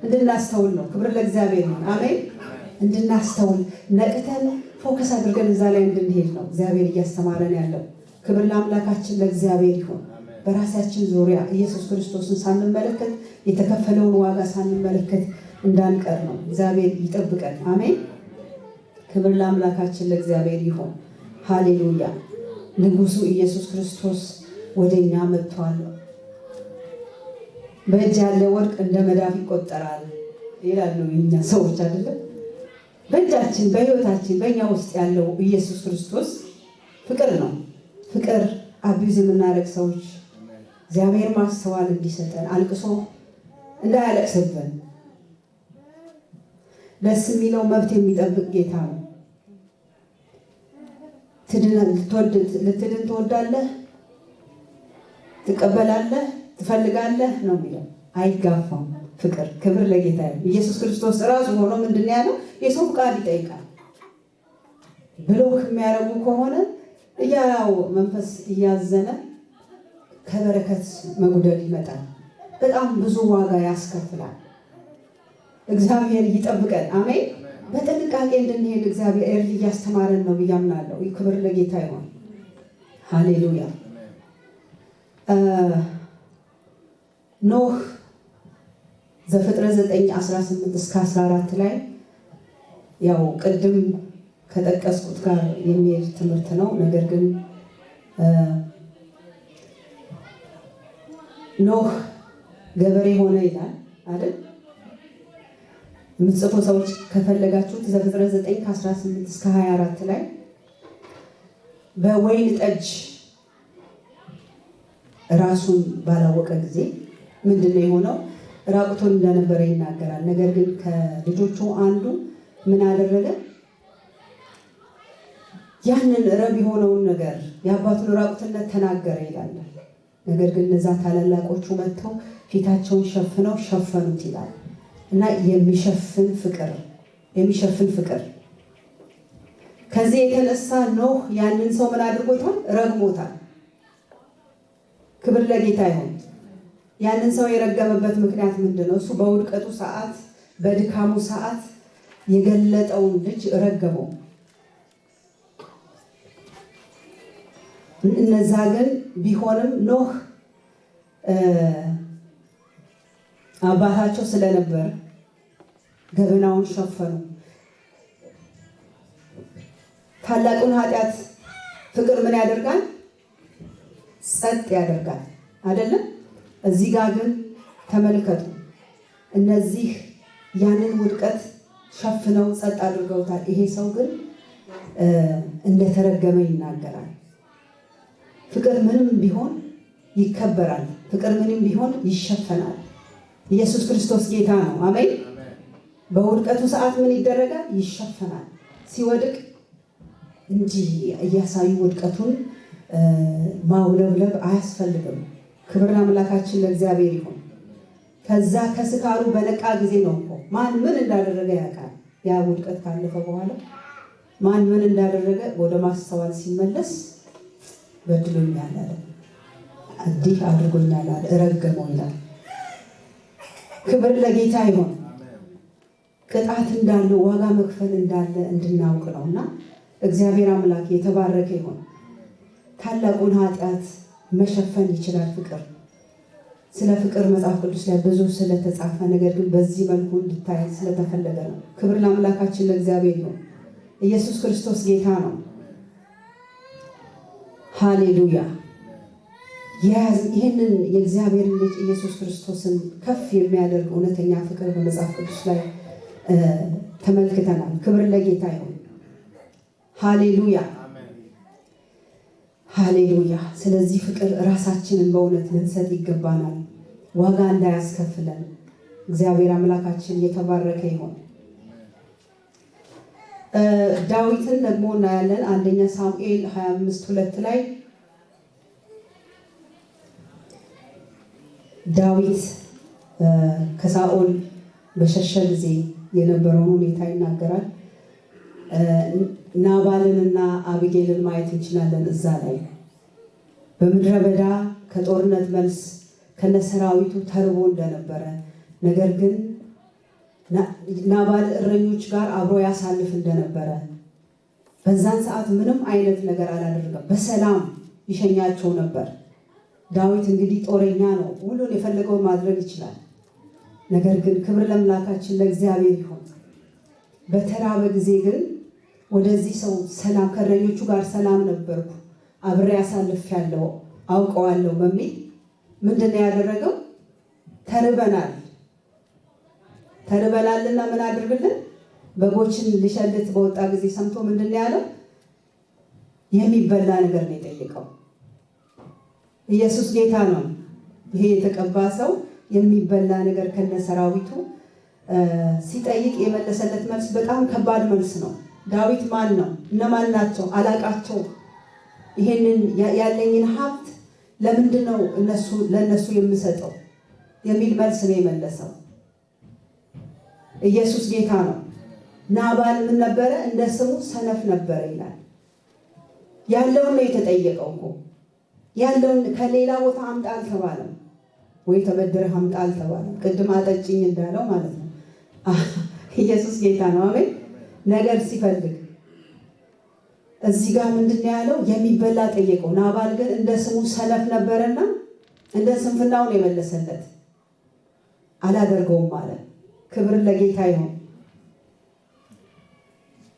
እንድናስተውል ነው። ክብር ለእግዚአብሔር ይሁን። አሜን። እንድናስተውል ነቅተን ፎከስ አድርገን እዛ ላይ እንድንሄድ ነው እግዚአብሔር እያስተማረን ያለው። ክብር ለአምላካችን ለእግዚአብሔር ይሁን። በራሳችን ዙሪያ ኢየሱስ ክርስቶስን ሳንመለከት የተከፈለውን ዋጋ ሳንመለከት እንዳንቀር ነው። እግዚአብሔር ይጠብቀን። አሜን። ክብር ለአምላካችን ለእግዚአብሔር ይሁን። ሃሌሉያ። ንጉሱ ኢየሱስ ክርስቶስ ወደኛ መጥቷል። በእጅ ያለ ወርቅ እንደ መዳፍ ይቆጠራል ይላሉ እኛ ሰዎች አይደለም። በእጃችን በህይወታችን በእኛ ውስጥ ያለው ኢየሱስ ክርስቶስ ፍቅር ነው። ፍቅር አቢዝ የምናደርግ ሰዎች እግዚአብሔር ማስተዋል እንዲሰጠን አልቅሶ እንዳያለቅስብን ደስ የሚለው መብት የሚጠብቅ ጌታ ነው። ልትድን ትወዳለህ፣ ትቀበላለህ፣ ትፈልጋለህ ነው የሚለው። አይጋፋም ፍቅር። ክብር ለጌታ ይሁን። ኢየሱስ ክርስቶስ ራሱ ሆኖ ምንድን ያለው? የሰው ፍቃድ ይጠይቃል ብሎ ከሚያረጉ ከሆነ እያው መንፈስ እያዘነ ከበረከት መጉደል ይመጣል። በጣም ብዙ ዋጋ ያስከፍላል። እግዚአብሔር ይጠብቀን። አሜን። በጥንቃቄ እንድንሄድ እግዚአብሔር እያስተማረን ነው ብዬ አምናለሁ። ክብር ለጌታ ይሁን። ሃሌሉያ። ኖህ ዘፍጥረት 9:18 እስከ 14 ላይ ያው ቅድም ከጠቀስኩት ጋር የሚሄድ ትምህርት ነው። ነገር ግን ኖህ ገበሬ ሆነ ይላል አይደል? የምትጽፉ ሰዎች ከፈለጋችሁት ዘፍጥረት 9:18 እስከ 24 ላይ በወይን ጠጅ ራሱን ባላወቀ ጊዜ ምንድነው የሆነው? ራቁቱን እንደነበረ ይናገራል። ነገር ግን ከልጆቹ አንዱ ምን አደረገ? ያንን ረብ የሆነውን ነገር የአባቱን ራቁትነት ተናገረ ይላል። ነገር ግን እነዛ ታላላቆቹ መጥተው ፊታቸውን ሸፈኑት ይላል እና የሚሸፍን ፍቅር ከዚህ የተነሳ ኖህ ያንን ሰው ምን አድርጎታል? ረግሞታል። ክብር ለጌታ ይሁን። ያንን ሰው የረገመበት ምክንያት ምንድነው? እሱ በውድቀቱ ሰዓት በድካሙ ሰዓት የገለጠውን ልጅ ረገመው። እነዛ ግን ቢሆንም ኖህ አባታቸው ስለነበር ገበናውን ሸፈኑ። ታላቁን ኃጢአት ፍቅር ምን ያደርጋል? ጸጥ ያደርጋል አይደለም? እዚህ ጋር ግን ተመልከቱ፣ እነዚህ ያንን ውድቀት ሸፍነው ጸጥ አድርገውታል። ይሄ ሰው ግን እንደተረገመ ይናገራል። ፍቅር ምንም ቢሆን ይከበራል። ፍቅር ምንም ቢሆን ይሸፈናል። ኢየሱስ ክርስቶስ ጌታ ነው። አሜን። በውድቀቱ ሰዓት ምን ይደረጋል? ይሸፈናል። ሲወድቅ እንዲህ እያሳዩ ውድቀቱን ማውለብለብ አያስፈልግም። ክብር ለአምላካችን ለእግዚአብሔር ይሁን። ከዛ ከስካሩ በነቃ ጊዜ ነው እኮ ማን ምን እንዳደረገ ያውቃል። ያ ውድቀት ካለፈ በኋላ ማን ምን እንዳደረገ ወደ ማስተዋል ሲመለስ በድሎኛል አለ፣ እንዲህ አድርጎኛል አለ፣ ረገመው ይላል። ክብር ለጌታ ይሁን። ቅጣት እንዳለ ዋጋ መክፈል እንዳለ እንድናውቅ ነውና እግዚአብሔር አምላክ የተባረከ ይሁን። ታላቁን ኃጢአት መሸፈን ይችላል ፍቅር። ስለ ፍቅር መጽሐፍ ቅዱስ ላይ ብዙ ስለተጻፈ ነገር ግን በዚህ መልኩ እንድታይ ስለተፈለገ ነው። ክብር ለአምላካችን ለእግዚአብሔር ይሁን። ኢየሱስ ክርስቶስ ጌታ ነው። ሃሌሉያ። ይህንን የእግዚአብሔር ልጅ ኢየሱስ ክርስቶስን ከፍ የሚያደርግ እውነተኛ ፍቅር በመጽሐፍ ቅዱስ ላይ ተመልክተናል። ክብር ለጌታ ይሁን። ሃሌሉያ ሃሌሉያ። ስለዚህ ፍቅር ራሳችንን በእውነት ልንሰጥ ይገባናል፣ ዋጋ እንዳያስከፍለን። እግዚአብሔር አምላካችን የተባረከ ይሁን። ዳዊትን ደግሞ እናያለን። አንደኛ ሳሙኤል 25:2 ላይ ዳዊት ከሳኦል በሸሸ ጊዜ የነበረውን ሁኔታ ይናገራል። ናባልንና አቢጌልን ማየት እንችላለን። እዛ ላይ በምድረ በዳ ከጦርነት መልስ ከነሰራዊቱ ተርቦ እንደነበረ፣ ነገር ግን ናባል እረኞች ጋር አብሮ ያሳልፍ እንደነበረ፣ በዛን ሰዓት ምንም አይነት ነገር አላደረገም፣ በሰላም ይሸኛቸው ነበር። ዳዊት እንግዲህ ጦረኛ ነው፣ ሁሉን የፈለገውን ማድረግ ይችላል። ነገር ግን ክብር ለአምላካችን ለእግዚአብሔር ይሁን። በተራበ ጊዜ ግን ወደዚህ ሰው ሰላም ከእረኞቹ ጋር ሰላም ነበርኩ፣ አብሬ አሳልፌያለሁ፣ አውቀዋለሁ በሚል ምንድነው ያደረገው? ተርበናልና ምን አድርግልን? በጎችን ሊሸልት በወጣ ጊዜ ሰምቶ ምንድነው ያለው? የሚበላ ነገር ነው የጠየቀው። ኢየሱስ ጌታ ነው። ይሄ የተቀባ ሰው የሚበላ ነገር ከነሰራዊቱ ሲጠይቅ የመለሰለት መልስ በጣም ከባድ መልስ ነው። ዳዊት ማን ነው? እነማን ናቸው? አላቃቸው። ይሄንን ያለኝን ሀብት ለምንድነው ለነሱ የምሰጠው የሚል መልስ ነው የመለሰው። ኢየሱስ ጌታ ነው። ናባል ምን ነበረ? እንደ ስሙ ሰነፍ ነበረ ይላል። ያለውን ነው የተጠየቀው እኮ። ያለውን ከሌላ ቦታ አምጣ አልተባለም ወይ ተበድረህ አምጣ አልተባለም። ቅድም አጠጭኝ እንዳለው ማለት ነው። ኢየሱስ ጌታ ነው። አሜን። ነገር ሲፈልግ እዚህ ጋር ምንድነው ያለው? የሚበላ ጠየቀው። ናባል ግን እንደ ስሙ ሰነፍ ነበረና እንደ ስንፍናው ነው የመለሰለት። አላደርገውም አለ። ክብር ለጌታ ይሁን።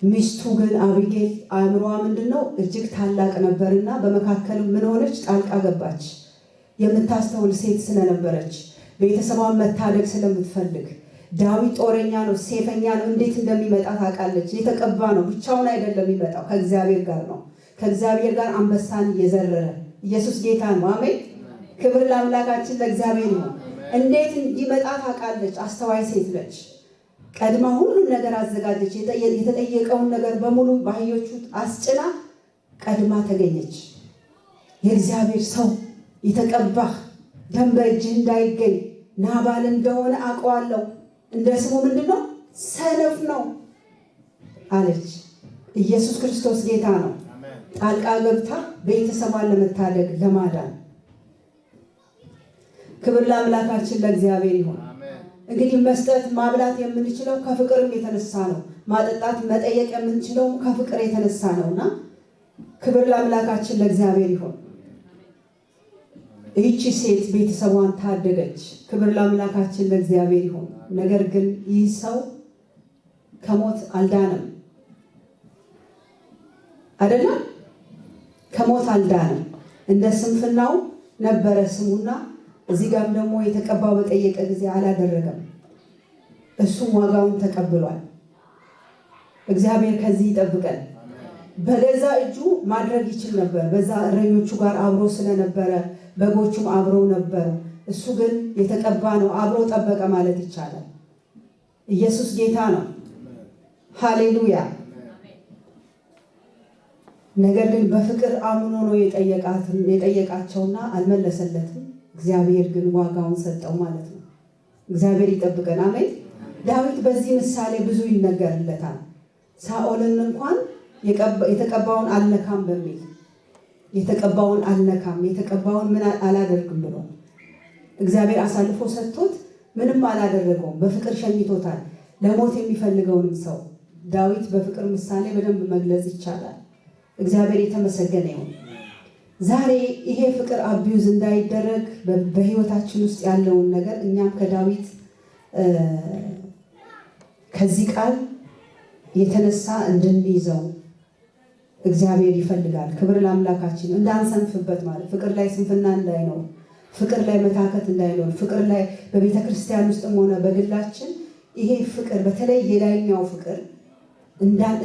ሚስቱ ግን አቢጌል አእምሮዋ ምንድነው? እጅግ ታላቅ ነበርና በመካከሉ ምን ሆነች? ጣልቃ ገባች። የምታስተውል ሴት ስለነበረች፣ ቤተሰቧን መታደግ ስለምትፈልግ፣ ዳዊት ጦረኛ ነው፣ ሴፈኛ ነው፣ እንዴት እንደሚመጣ ታውቃለች። የተቀባ ነው፣ ብቻውን አይደለም የሚመጣው፣ ከእግዚአብሔር ጋር ነው። ከእግዚአብሔር ጋር አንበሳን እየዘረረ ኢየሱስ ጌታ ነው። አሜን። ክብር ለአምላካችን ለእግዚአብሔር ነው። እንዴት እንዲመጣ ታውቃለች። አስተዋይ ሴት ነች። ቀድማ ሁሉን ነገር አዘጋጀች። የተጠየቀውን ነገር በሙሉ በአህዮቹ አስጭና ቀድማ ተገኘች። የእግዚአብሔር ሰው የተቀባህ ደም በእጅህ እንዳይገኝ ናባል እንደሆነ አውቀዋለሁ። እንደ ስሙ ምንድነው? ሰነፍ ነው አለች። ኢየሱስ ክርስቶስ ጌታ ነው። ጣልቃ ገብታ ቤተሰቧን ለመታደግ ለማዳን። ክብር ለአምላካችን ለእግዚአብሔር ይሁን። እንግዲህ መስጠት ማብላት የምንችለው ከፍቅርም የተነሳ ነው። ማጠጣት መጠየቅ የምንችለው ከፍቅር የተነሳ ነውና ክብር ለአምላካችን ለእግዚአብሔር ይሁን። ይህቺ ሴት ቤተሰቧን ታደገች። ክብር ለአምላካችን ለእግዚአብሔር ይሁን። ነገር ግን ይህ ሰው ከሞት አልዳነም አይደለም፣ ከሞት አልዳነም። እንደ ስንፍናው ነበረ ስሙና እዚህ ጋር ደግሞ የተቀባው በጠየቀ ጊዜ አላደረገም። እሱም ዋጋውን ተቀብሏል። እግዚአብሔር ከዚህ ይጠብቀን። በገዛ እጁ ማድረግ ይችል ነበር። በዛ እረኞቹ ጋር አብሮ ስለነበረ በጎቹም አብረው ነበሩ። እሱ ግን የተቀባ ነው፣ አብሮ ጠበቀ ማለት ይቻላል። ኢየሱስ ጌታ ነው። ሃሌሉያ። ነገር ግን በፍቅር አምኖ ነው የጠየቃቸውና አልመለሰለትም። እግዚአብሔር ግን ዋጋውን ሰጠው ማለት ነው። እግዚአብሔር ይጠብቀን። አሜን። ዳዊት በዚህ ምሳሌ ብዙ ይነገርለታል። ሳኦልን እንኳን የተቀባውን አልነካም በሚል የተቀባውን አልነካም፣ የተቀባውን ምን አላደርግም ብሎ እግዚአብሔር አሳልፎ ሰጥቶት ምንም አላደረገውም። በፍቅር ሸኝቶታል። ለሞት የሚፈልገውንም ሰው ዳዊት በፍቅር ምሳሌ በደንብ መግለጽ ይቻላል። እግዚአብሔር የተመሰገነ ይሁን። ዛሬ ይሄ ፍቅር አቢዩዝ እንዳይደረግ በህይወታችን ውስጥ ያለውን ነገር እኛም ከዳዊት ከዚህ ቃል የተነሳ እንድንይዘው እግዚአብሔር ይፈልጋል። ክብር ለአምላካችን። እንዳንሰንፍበት ማለት ፍቅር ላይ ስንፍና እንዳይኖር፣ ፍቅር ላይ መታከት እንዳይኖር፣ ፍቅር ላይ በቤተ ክርስቲያን ውስጥም ሆነ በግላችን ይሄ ፍቅር በተለይ የላይኛው ፍቅር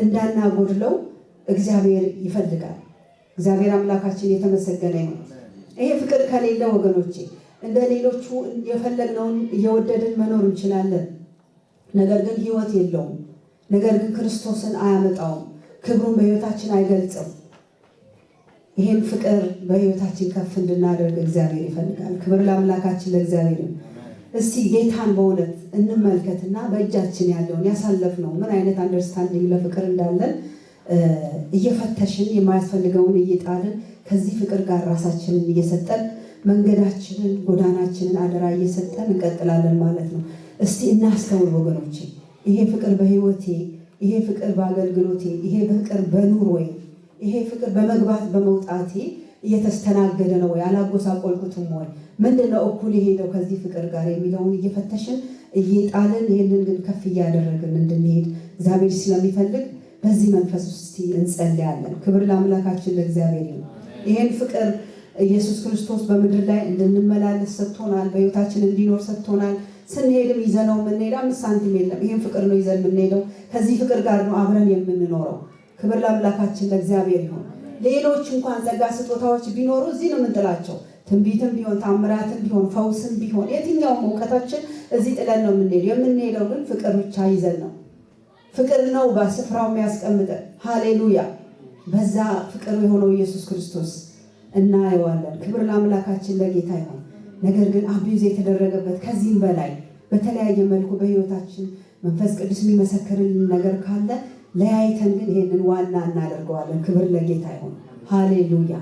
እንዳናጎድለው እግዚአብሔር ይፈልጋል። እግዚአብሔር አምላካችን የተመሰገነ ይሁን። ይሄ ፍቅር ከሌለ ወገኖቼ እንደ ሌሎቹ የፈለግነውን እየወደድን መኖር እንችላለን። ነገር ግን ህይወት የለውም። ነገር ግን ክርስቶስን አያመጣውም። ክብሩን በህይወታችን አይገልጽም። ይሄን ፍቅር በህይወታችን ከፍ እንድናደርግ እግዚአብሔር ይፈልጋል። ክብር ለአምላካችን ለእግዚአብሔር ይሁን። እስቲ ጌታን በእውነት እንመልከትና በእጃችን ያለውን ያሳለፍነው ምን አይነት አንደርስታንዲንግ ለፍቅር እንዳለን እየፈተሽን የማያስፈልገውን እየጣልን ከዚህ ፍቅር ጋር ራሳችንን እየሰጠን መንገዳችንን ጎዳናችንን አደራ እየሰጠን እንቀጥላለን ማለት ነው። እስቲ እናስተውል ወገኖቼ። ይሄ ፍቅር በህይወቴ፣ ይሄ ፍቅር በአገልግሎቴ፣ ይሄ ፍቅር በኑሮዬ፣ ይሄ ፍቅር በመግባት በመውጣቴ እየተስተናገደ ነው ወይ? አላጎሳቆልኩትም ወይ? ምንድነው እኩል የሄደው ከዚህ ፍቅር ጋር የሚለውን እየፈተሽን እየጣልን ይህንን ግን ከፍ እያደረግን እንድንሄድ እግዚአብሔር ስለሚፈልግ በዚህ መንፈስ ውስጥ እንጸልያለን። ክብር ለአምላካችን ለእግዚአብሔር ይሁን። ይሄን ፍቅር ኢየሱስ ክርስቶስ በምድር ላይ እንድንመላለስ ሰጥቶናል። በህይወታችን እንዲኖር ሰጥቶናል። ስንሄድም ይዘነው የምንሄድ 5 ሳንቲም የለም። ይሄን ፍቅር ነው ይዘን የምንሄደው። ከዚህ ፍቅር ጋር ነው አብረን የምንኖረው። ክብር ለአምላካችን ለእግዚአብሔር ይሁን። ሌሎች እንኳን ጸጋ ስጦታዎች ቢኖሩ እዚህ ነው የምንጥላቸው። ትንቢትም ቢሆን ታምራትም ቢሆን ፈውስም ቢሆን የትኛውም እውቀታችን እዚህ ጥለን ነው የምንሄደው። የምንሄደው ግን ፍቅር ብቻ ይዘን ነው። ፍቅር ነው በስፍራው የሚያስቀምጠን። ሃሌሉያ። በዛ ፍቅር የሆነው ኢየሱስ ክርስቶስ እናየዋለን። ክብር ለአምላካችን ለጌታ ይሁን። ነገር ግን አቢዩዝ የተደረገበት ከዚህም በላይ በተለያየ መልኩ በህይወታችን መንፈስ ቅዱስ የሚመሰክርልን ነገር ካለ ለያይተን ግን ይሄንን ዋና እናደርገዋለን። ክብር ለጌታ ይሁን። ሃሌሉያ።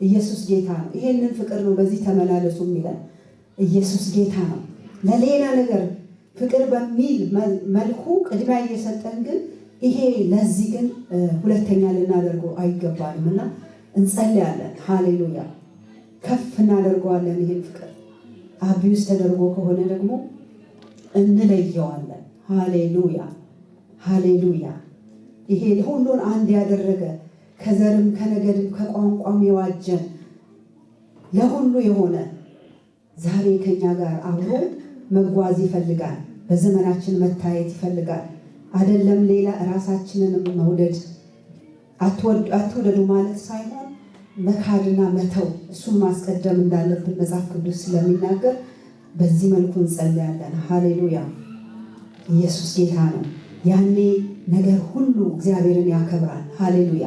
ኢየሱስ ጌታ ነው። ይሄንን ፍቅር ነው በዚህ ተመላለሱ የሚለን። ኢየሱስ ጌታ ነው። ለሌላ ነገር ፍቅር በሚል መልኩ ቅድሚያ እየሰጠን ግን ይሄ ለዚህ ግን ሁለተኛ ልናደርገው አይገባንም እና እንጸልያለን። ሃሌሉያ። ከፍ እናደርገዋለን። ይሄን ፍቅር አቢዩዝ ተደርጎ ከሆነ ደግሞ እንለየዋለን። ሃሌሉያ ሃሌሉያ። ይሄ ሁሉን አንድ ያደረገ ከዘርም ከነገድም ከቋንቋም የዋጀን ለሁሉ የሆነ ዛሬ ከኛ ጋር አብሮ መጓዝ ይፈልጋል። በዘመናችን መታየት ይፈልጋል። አይደለም ሌላ ራሳችንን መውደድ አትወደዱ ማለት ሳይሆን መካድና መተው እሱን ማስቀደም እንዳለብን መጽሐፍ ቅዱስ ስለሚናገር በዚህ መልኩ እንጸልያለን። ሃሌሉያ። ኢየሱስ ጌታ ነው። ያኔ ነገር ሁሉ እግዚአብሔርን ያከብራል። ሃሌሉያ።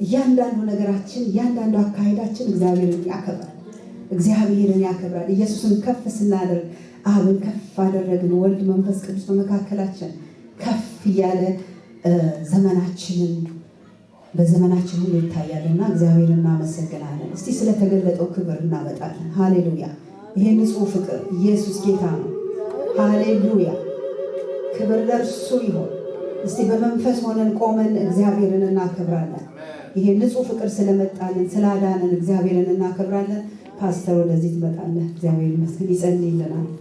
እያንዳንዱ ነገራችን፣ እያንዳንዱ አካሄዳችን እግዚአብሔርን ያከብራል። እግዚአብሔርን ያከብራል። ኢየሱስን ከፍ ስናደርግ አብን ከፍ አደረግን። ወልድ መንፈስ ቅዱስ በመካከላችን ከፍ እያለ በዘመናችን ሁሉ ይታያልና እግዚአብሔርን እናመሰግናለን። እስቲ ስለተገለጠው ክብር እናመጣለን። ሃሌሉያ! ይሄ ንጹህ ፍቅር ኢየሱስ ጌታ ነው። ሃሌሉያ! ክብር ለእርሱ ይሁን። እስቲ በመንፈስ ሆነን ቆመን እግዚአብሔርን እናከብራለን። ይሄ ንጹህ ፍቅር ስለመጣልን ስላዳነን እግዚአብሔርን እናከብራለን። ፓስተር ወደዚህ ትመጣለህ። እግዚአብሔር ይመስገን ይጸልይልናል።